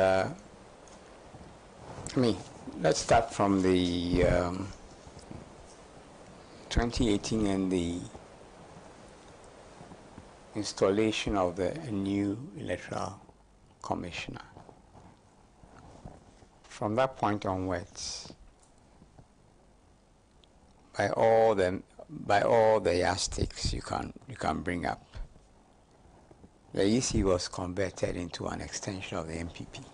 let's start from the 2018 and the installation of the new electoral commissioner. From that point onwards, by all the yardsticks you can bring up, the EC was converted into an extension of the MPP.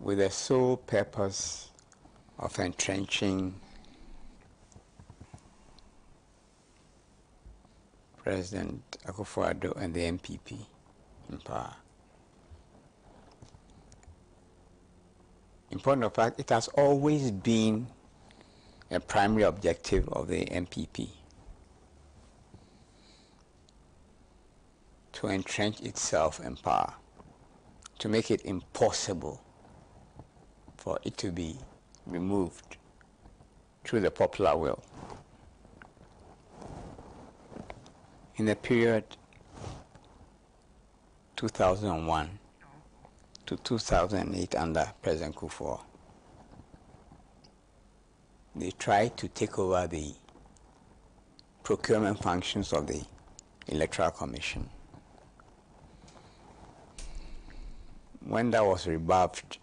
With the sole purpose of entrenching President Akufo-Addo and the MPP in power. In point of fact, it has always been a primary objective of the MPP to entrench itself in power, to make it impossible for it to be removed through the popular will. In the period 2001 to 2008 under President Kufuor, they tried to take over the procurement functions of the Electoral Commission. When that was rebuffed,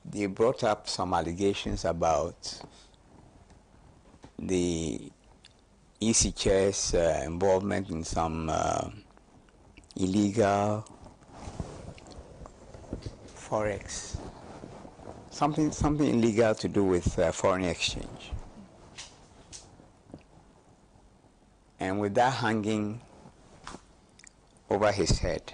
they brought up some allegations about the EC chair's involvement in some illegal forex, something illegal to do with foreign exchange. And with that hanging over his head,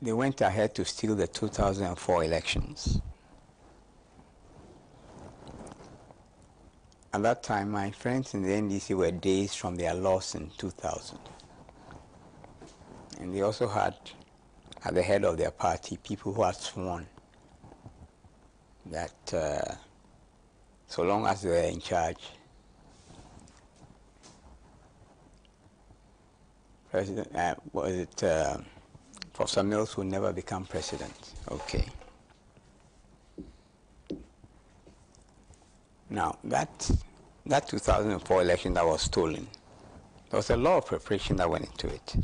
they went ahead to steal the 2004 elections. At that time, my friends in the NDC were dazed from their loss in 2000. And they also had, at the head of their party, people who had sworn that so long as they were in charge, Professor Mills would never become president. Okay. Now, that 2004 election that was stolen, there was a lot of preparation that went into it,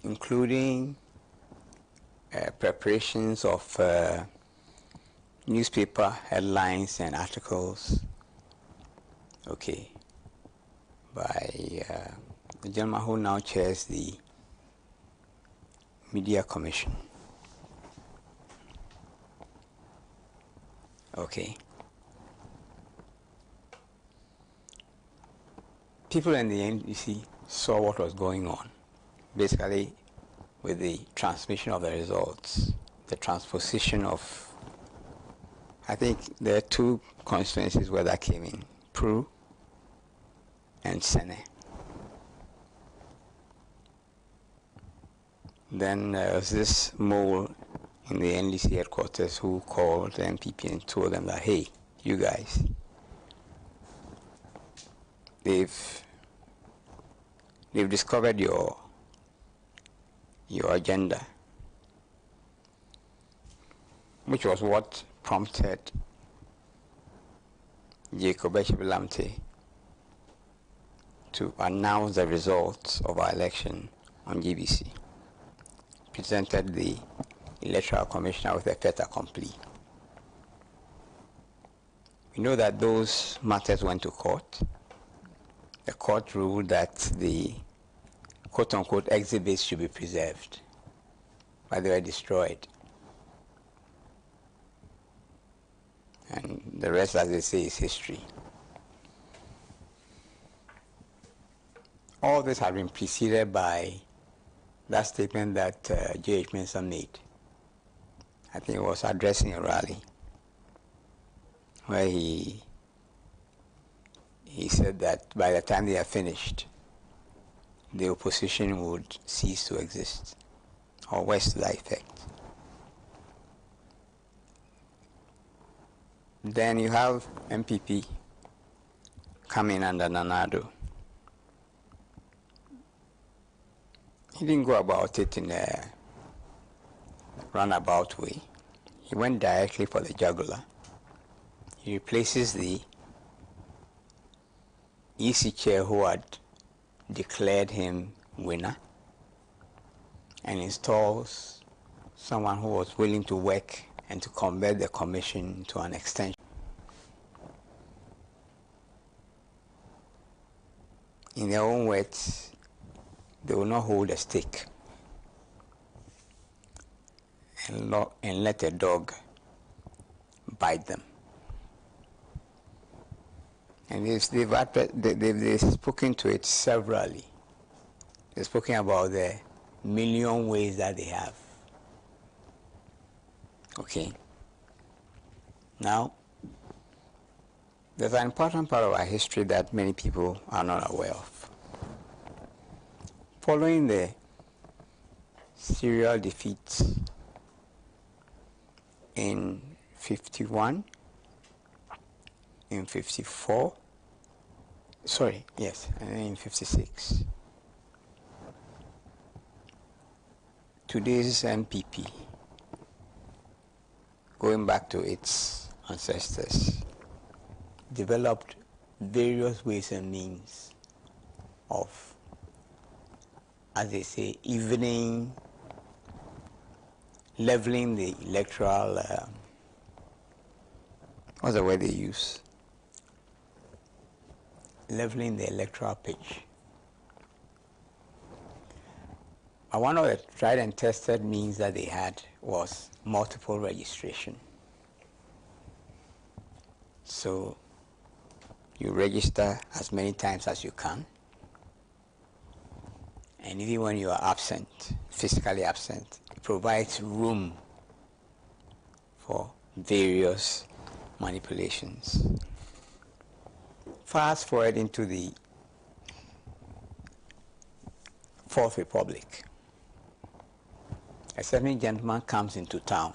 including preparations of newspaper headlines and articles, okay, by the gentleman who now chairs the Media Commission. Okay. People in the NDC saw what was going on, basically with the transmission of the results, the transposition of, I think there are two constituencies where that came in, Peru and Sena. Then there was this mole in the NDC headquarters who called the MPP and told them that, hey, you guys, they've discovered your agenda, which was what prompted Jacob Echebelamte to announce the results of our election on GBC. Presented the Electoral Commissioner with a fait accompli. We know that those matters went to court. The court ruled that the quote-unquote exhibits should be preserved, but they were destroyed. And the rest, as they say, is history. All this had been preceded by that statement that J.H. Mensah made. I think he was addressing a rally where he said that by the time they are finished, the opposition would cease to exist, or worse to that effect. Then you have MPP coming under Nanado. He didn't go about it in a roundabout way. He went directly for the jugular. He replaces the EC chair who had declared him winner and installs someone who was willing to work and to convert the commission to an extension. In their own words, they will not hold a stick and let a dog bite them. And they've spoken to it severally. They've spoken about the million ways that they have. Okay. Now, there's an important part of our history that many people are not aware of. Following the serial defeats in 51, in 54, and in 56. Today's MPP, going back to its ancestors, developed various ways and means of, as they say, leveling the electoral, what's the word they use? Leveling the electoral pitch. But one of the tried and tested means that they had was multiple registration. So you register as many times as you can, and even when you are absent, physically absent, it provides room for various manipulations. Fast forward into the Fourth Republic. A certain gentleman comes into town.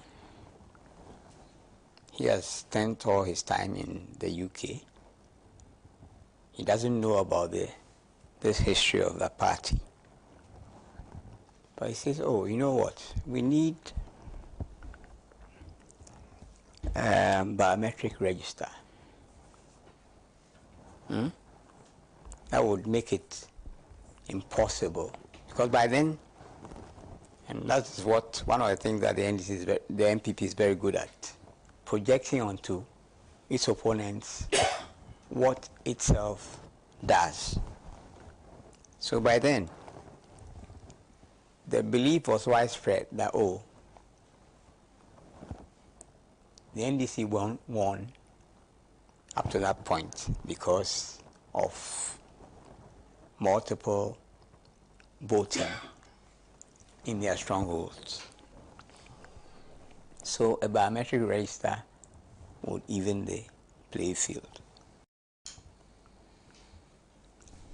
He has spent all his time in the UK. He doesn't know about this history of the party. But he says, oh, you know what? We need biometric register. That would make it impossible. Because by then, and that's what one of the things that the MPP is very good at, projecting onto its opponents what itself does. So by then, the belief was widespread that, oh, the NDC won up to that point because of multiple voting in their strongholds. So a biometric register would even the play field.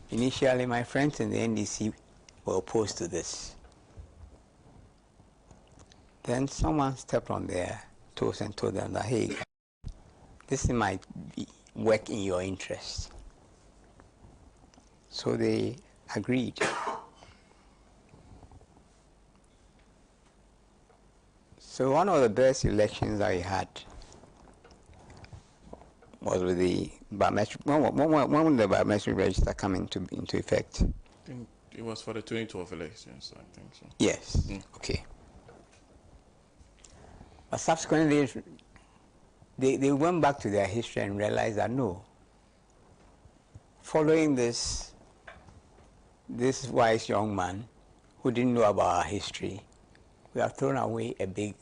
Initially, my friends in the NDC were opposed to this. Then someone stepped on their toes and told them that, hey, this might work in your interest. So they agreed. So one of the best elections I had was with the biometric, when the biometric register came into effect. I think it was for the 2012 elections, I think so. Yes, okay. But subsequently, they went back to their history and realized that no, following this wise young man who didn't know about our history, we have thrown away a big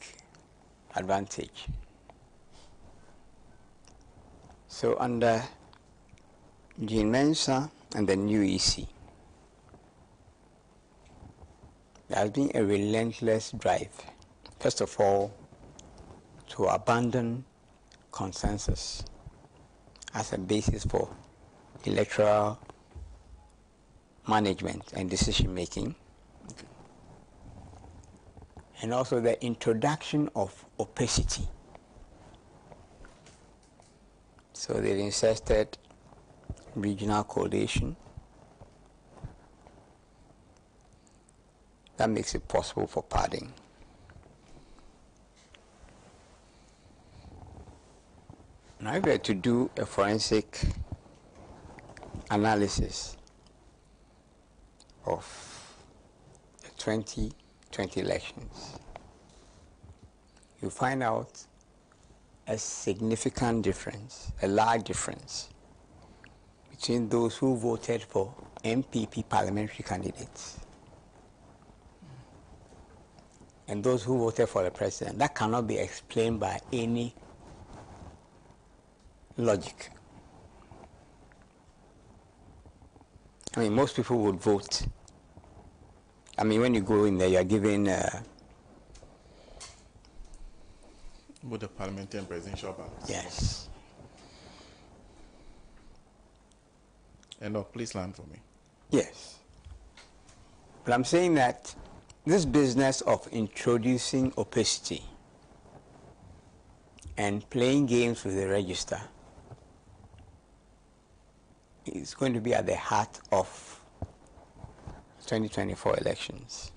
advantage. So under Jean Mensa and the new EC, there has been a relentless drive, first of all, to abandon consensus as a basis for electoral management and decision making. Okay. And also the introduction of opacity. So they've insisted regional coalition. That makes it possible for padding. Now, if we were to do a forensic analysis of the 2020 elections, you find out a significant difference, a large difference between those who voted for MPP parliamentary candidates and those who voted for the president. That cannot be explained by any logic. I mean, most people would vote. I mean, when you go in there, you're given With the parliamentary and presidential ballots. yes. And please land for me. Yes. But I'm saying that this business of introducing opacity and playing games with the register is going to be at the heart of 2024 elections.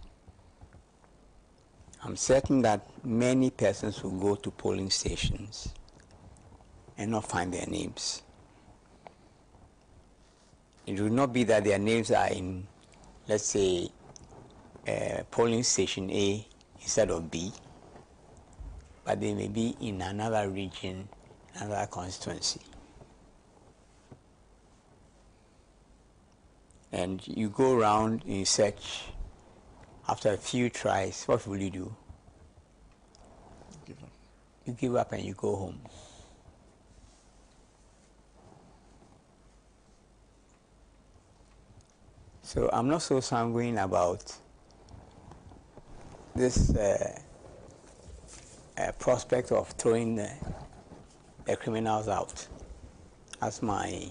I'm certain that many persons will go to polling stations and not find their names. It will not be that their names are in, let's say, polling station A instead of B, but they may be in another region, another constituency. And you go around in search. After a few tries, what will you do? Give up. You give up and you go home. So I'm not so sanguine about this prospect of throwing the criminals out, as my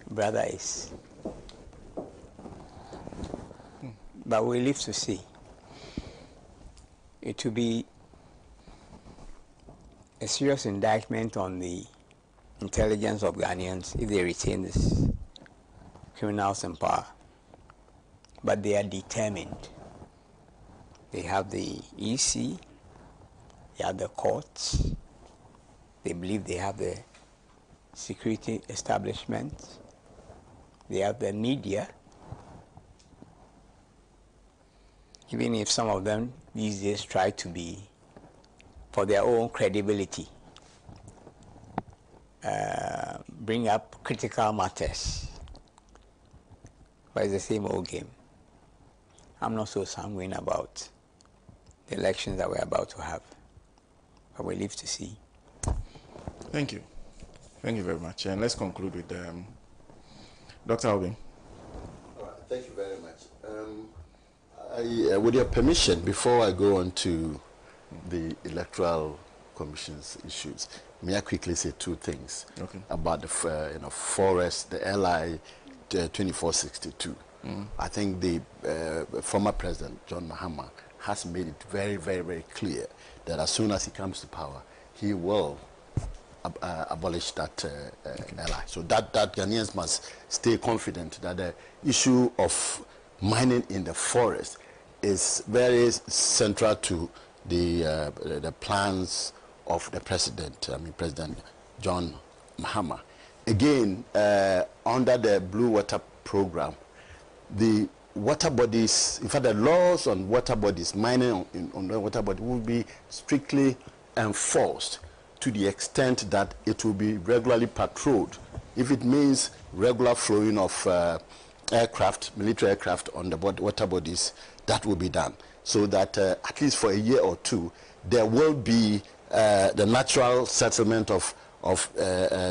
brother is. But we live to see. It will be a serious indictment on the intelligence of Ghanaians if they retain these criminals in power. But they are determined. They have the EC, they have the courts, they believe they have the security establishment, they have the media. Even if some of them these days try to be for their own credibility, bring up critical matters, but it's the same old game. I'm not so sanguine about the elections that we're about to have, but we live to see. Thank you. Thank you very much. And let's conclude with Dr. Albin. All right, thank you very much. With your permission, before I go on to the Electoral Commission's issues, may I quickly say two things about the forest, the LI 2462. I think the former President John Mahama has made it very, very, very clear that as soon as he comes to power, he will abolish that LI. So that Ghanaians must stay confident that the issue of mining in the forest is very central to the plans of the president, President John Mahama. Again, under the Blue Water Program, the water bodies, in fact, the laws on water bodies, mining on the water body will be strictly enforced to the extent that it will be regularly patrolled. If it means regular flowing of aircraft, military aircraft on the water bodies, that will be done. So that at least for a year or two, there will be the natural settlement of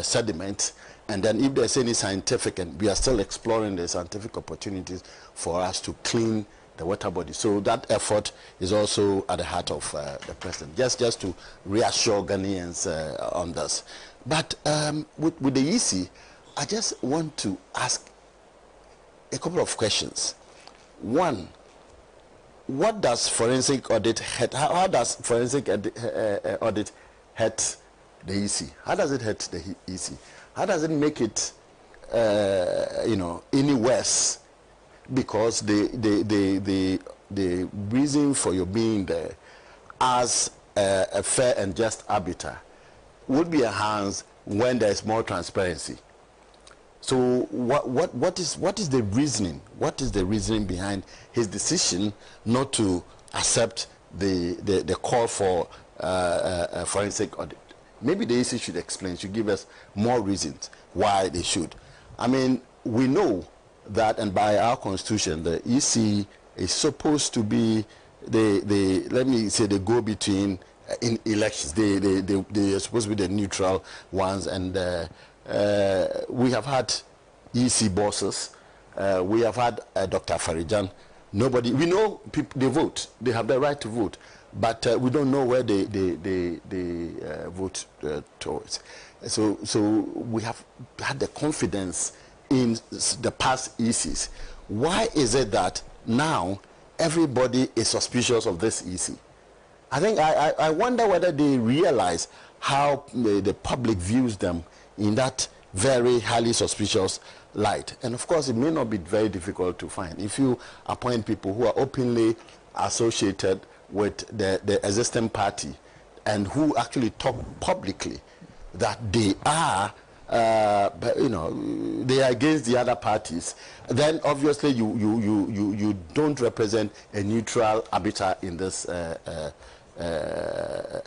sediment. And then if there's any scientific, and we are still exploring the scientific opportunities for us to clean the water body. So that effort is also at the heart of the president, just to reassure Ghanaians on this. But with the EC, I just want to ask a couple of questions. One, what does forensic audit hurt? How does forensic audit hurt the EC? How does it hurt the EC? How does it make it, any worse? Because the reason for your being there as a fair and just arbiter would be enhanced when there is more transparency. So what is the reasoning? What is the reasoning behind his decision not to accept the call for a forensic audit? Maybe the EC should explain, should give us more reasons why they should. I mean, we know that, and by our constitution, the EC is supposed to be the go-between in elections. They are supposed to be the neutral ones, and we have had EC bosses. We have had Dr. Farijan. We know people, they vote. They have the right to vote. But we don't know where they vote towards. So we have had the confidence in the past ECs. Why is it that now everybody is suspicious of this EC? I think I wonder whether they realize how the public views them in that very highly suspicious light. And of course, it may not be very difficult to find. If you appoint people who are openly associated with the existing party and who actually talk publicly that they are they are against the other parties, then obviously you don't represent a neutral arbiter in this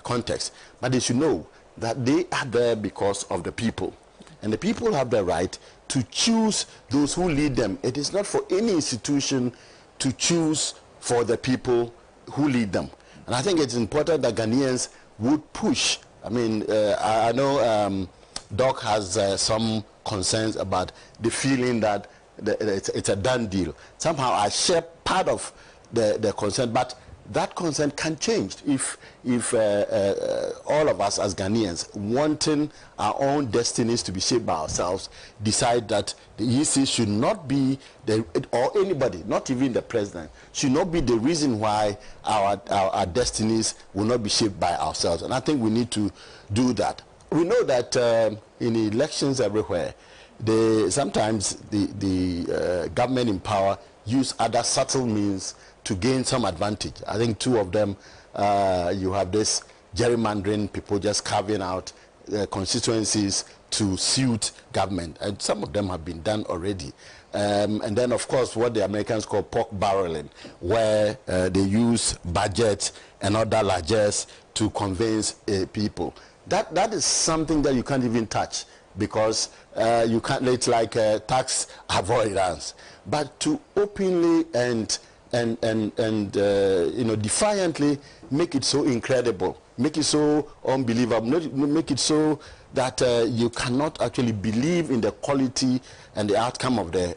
context. But they should know that they are there because of the people, and the people have the right to choose those who lead them. It is not for any institution to choose for the people who lead them. And I think it's important that Ghanaians would push. I mean, I know Doc has some concerns about the feeling that it's a done deal. Somehow I share part of the concern, but that concern can change if all of us as Ghanaians, wanting our own destinies to be shaped by ourselves, decide that the EC should not be or anybody, not even the president, should not be the reason why our destinies will not be shaped by ourselves. And I think we need to do that. We know that in elections everywhere, sometimes the government in power use other subtle means to gain some advantage. I think two of them, you have this gerrymandering, people just carving out constituencies to suit government, and some of them have been done already. And then, of course, what the Americans call pork barreling, where they use budgets and other largesse to convince people. That is something that you can't even touch, because you can't. It's like tax avoidance. But to openly and defiantly make it so incredible, make it so unbelievable, make it so that you cannot actually believe in the quality and the outcome of the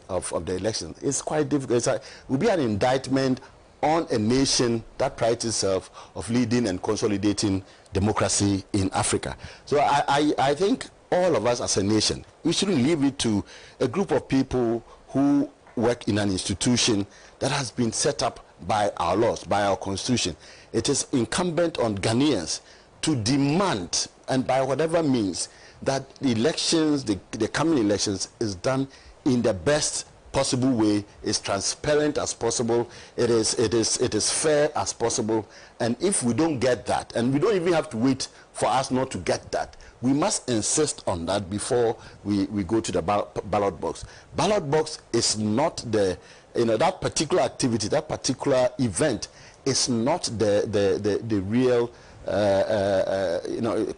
election. It's quite difficult. It will be an indictment on a nation that prides itself of leading and consolidating democracy in Africa. So I think all of us as a nation, we shouldn't leave it to a group of people who work in an institution that has been set up by our laws, by our constitution. It is incumbent on Ghanaians to demand, and by whatever means, that the elections, the coming elections, is done in the best possible way, is transparent as possible, it is fair as possible. And if we don't get that, and we don't even have to wait for us not to get that, we must insist on that before we go to the ballot box. Ballot box is not the, that particular activity, that particular event is not the real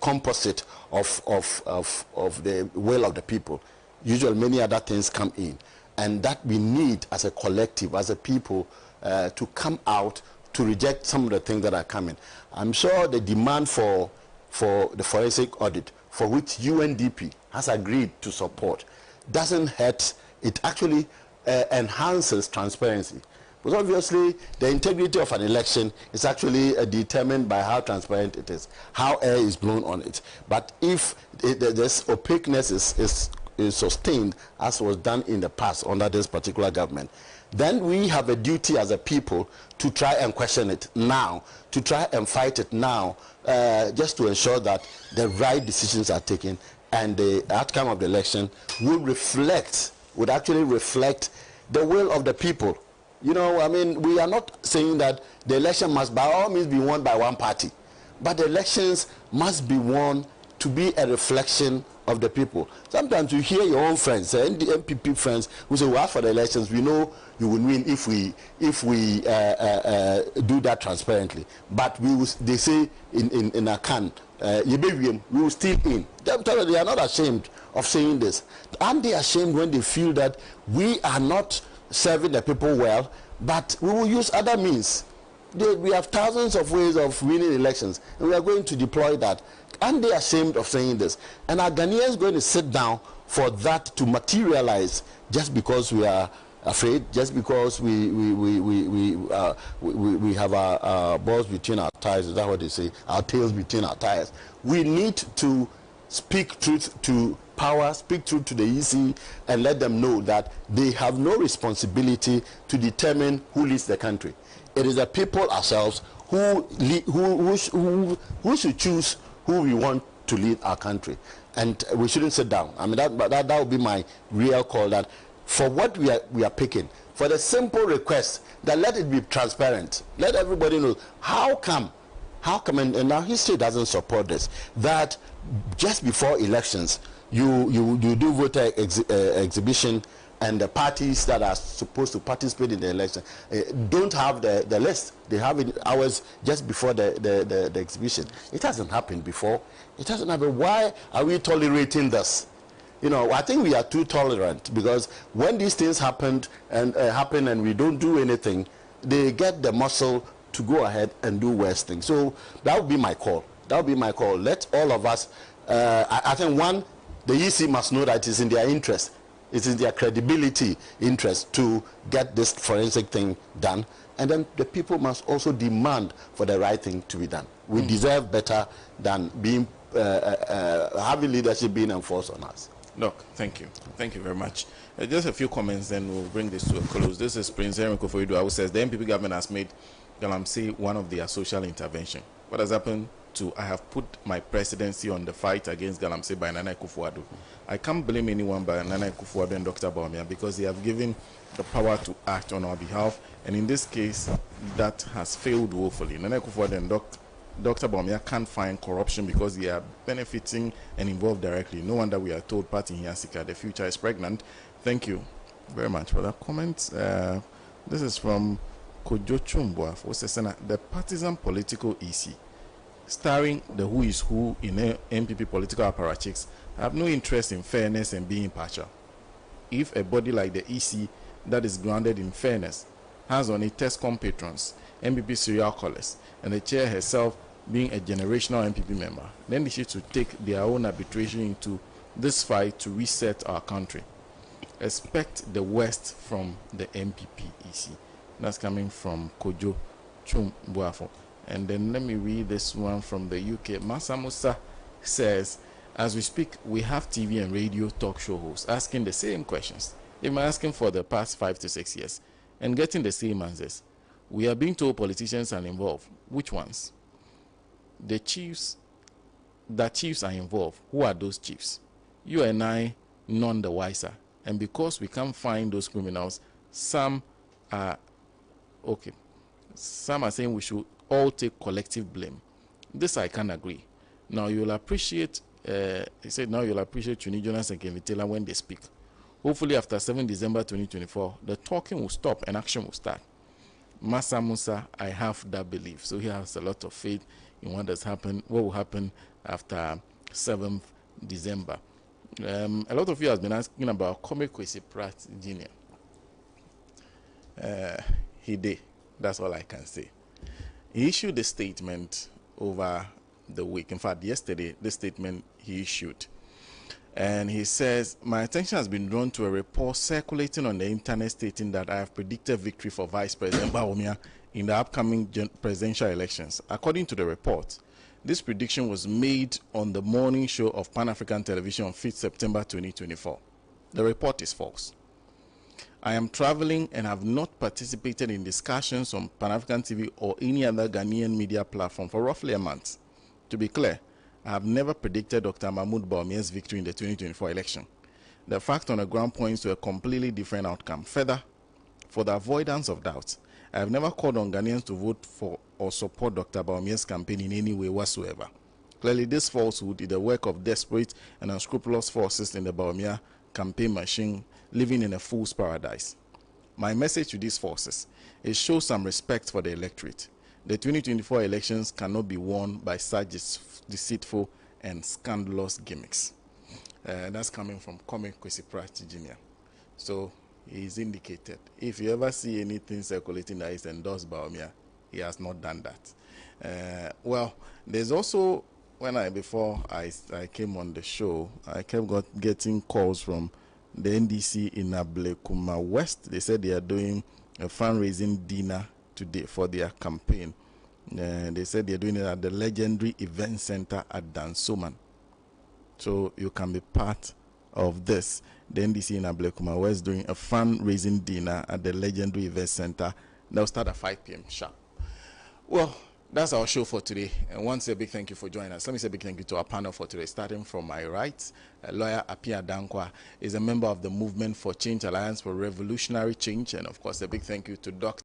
composite of the will of the people. Usually many other things come in, and that we need as a collective, as a people, to come out to reject some of the things that are coming. I'm sure the demand for the forensic audit, for which UNDP has agreed to support, doesn't hurt. It actually enhances transparency. Because obviously the integrity of an election is actually determined by how transparent it is, how air is blown on it. But if this opaqueness is sustained, as was done in the past under this particular government, then we have a duty as a people to try and question it now, to try and fight it now, just to ensure that the right decisions are taken and the outcome of the election would actually reflect the will of the people. We are not saying that the election must by all means be won by one party, but the elections must be won to be a reflection of the people. Sometimes you hear your own friends, MPP friends, who say, well, for the elections, we know you will win if we do that transparently. But they say in a can, we will still in. They are not ashamed of saying this. Aren't they ashamed when they feel that we are not serving the people well, but we will use other means? We have thousands of ways of winning elections, and we are going to deploy that. Aren't they ashamed of saying this? And are Ghanaians going to sit down for that to materialize just because we are afraid, just because we have our balls between our thighs? Is that what they say? Our tails between our tires. We need to speak truth to power, speak truth to the EC, and let them know that they have no responsibility to determine who leads the country. It is the people ourselves who should choose who we want to lead our country, and we shouldn't sit down. I mean, that would be my real call. That for what we are picking, for the simple request that let it be transparent, let everybody know how come, and our history doesn't support this, that just before elections you do voter exhibition, and the parties that are supposed to participate in the election don't have the list. They have it hours just before the exhibition. It hasn't happened before. It hasn't happened. Why are we tolerating this? I think we are too tolerant, because when these things happen and we don't do anything, they get the muscle to go ahead and do worse things. So that would be my call. That would be my call. Let all of us, I think one, the EC must know that it is in their interest. It is their credibility interest to get this forensic thing done. And then the people must also demand for the right thing to be done. We deserve better than being having leadership being enforced on us. Doc, thank you. Thank you very much. Just a few comments, then we'll bring this to a close. This is Prince Henrico Foyidu, who says the MPP government has made Galamsey one of their social intervention. What has happened to I have put my presidency on the fight against Galamsey by Nana Akufo-Addo? I can't blame anyone but Nana Akufo-Addo and Dr. Bawumia, because they have given the power to act on our behalf, and in this case, that has failed woefully. Nana Akufo-Addo and Dr. Bawumia can't find corruption because they are benefiting and involved directly. No wonder we are told party here, Sika, the future is pregnant. Thank you very much for that comment. This is from Kojo Chumbwa for Sena, the partisan political EC, starring the who is who in MPP political apparatchiks, have no interest in fairness and being impartial. If a body like the EC that is grounded in fairness has on it TESCOM patrons, MPP serial callers, and the chair herself being a generational MPP member, then they should take their own arbitration into this fight to reset our country. Expect the West from the MPP EC. That's coming from Kojo Chumbuafo. And then let me read this one from the UK. Masa Musa says, as we speak, we have TV and radio talk show hosts asking the same questions. They've been asking for the past 5 to 6 years and getting the same answers. We are being told politicians are involved. Which ones? The chiefs are involved. Who are those chiefs? You and I, none the wiser. And because we can't find those criminals, some are okay. Some are saying we should all take collective blame. This I can agree. Now you'll appreciate, he said, now you'll appreciate Chuni Jonas and Kevin Taylor when they speak. Hopefully after 7 December 2024, the talking will stop and action will start. Masa Musa, I have that belief. So he has a lot of faith in what will happen after 7th December. A lot of you have been asking about Kwame Kwesi Pratt Jr. He did. That's all I can say. He issued a statement over the week. In fact, yesterday, the statement he issued. And he says, my attention has been drawn to a report circulating on the internet stating that I have predicted victory for Vice President Bawumia in the upcoming presidential elections. According to the report, this prediction was made on the morning show of Pan-African Television on 5th September 2024. The report is false. I am traveling and have not participated in discussions on Pan-African TV or any other Ghanaian media platform for roughly a month. To be clear, I have never predicted Dr. Mahmoud Bawumia's victory in the 2024 election. The fact on the ground points to a completely different outcome. Further, for the avoidance of doubt, I have never called on Ghanaians to vote for or support Dr. Bawumia's campaign in any way whatsoever. Clearly, this falsehood is the work of desperate and unscrupulous forces in the Bawumia campaign machine living in a fool's paradise. My message to these forces is show some respect for the electorate. The 2024 elections cannot be won by such deceitful and scandalous gimmicks. That's coming from Kwame Kwesi Pratt Jr. So he's indicated. If you ever see anything circulating that is endorsed by Bawumia, he has not done that. Well, there's also, before I came on the show, I kept getting calls from the NDC in Ablekuma West. They said they are doing a fundraising dinner today for their campaign. They said they're doing it at the legendary event center at Dansoman. So you can be part of this. The NDC in Ablekuma West doing a fundraising dinner at the legendary event center. They'll start at 5 p.m. sharp. Well, that's our show for today. And once a big thank you for joining us. Let me say a big thank you to our panel for today. Starting from my right, lawyer Apia Dankwa is a member of the Movement for Change Alliance for Revolutionary Change. And of course, a big thank you to Dr.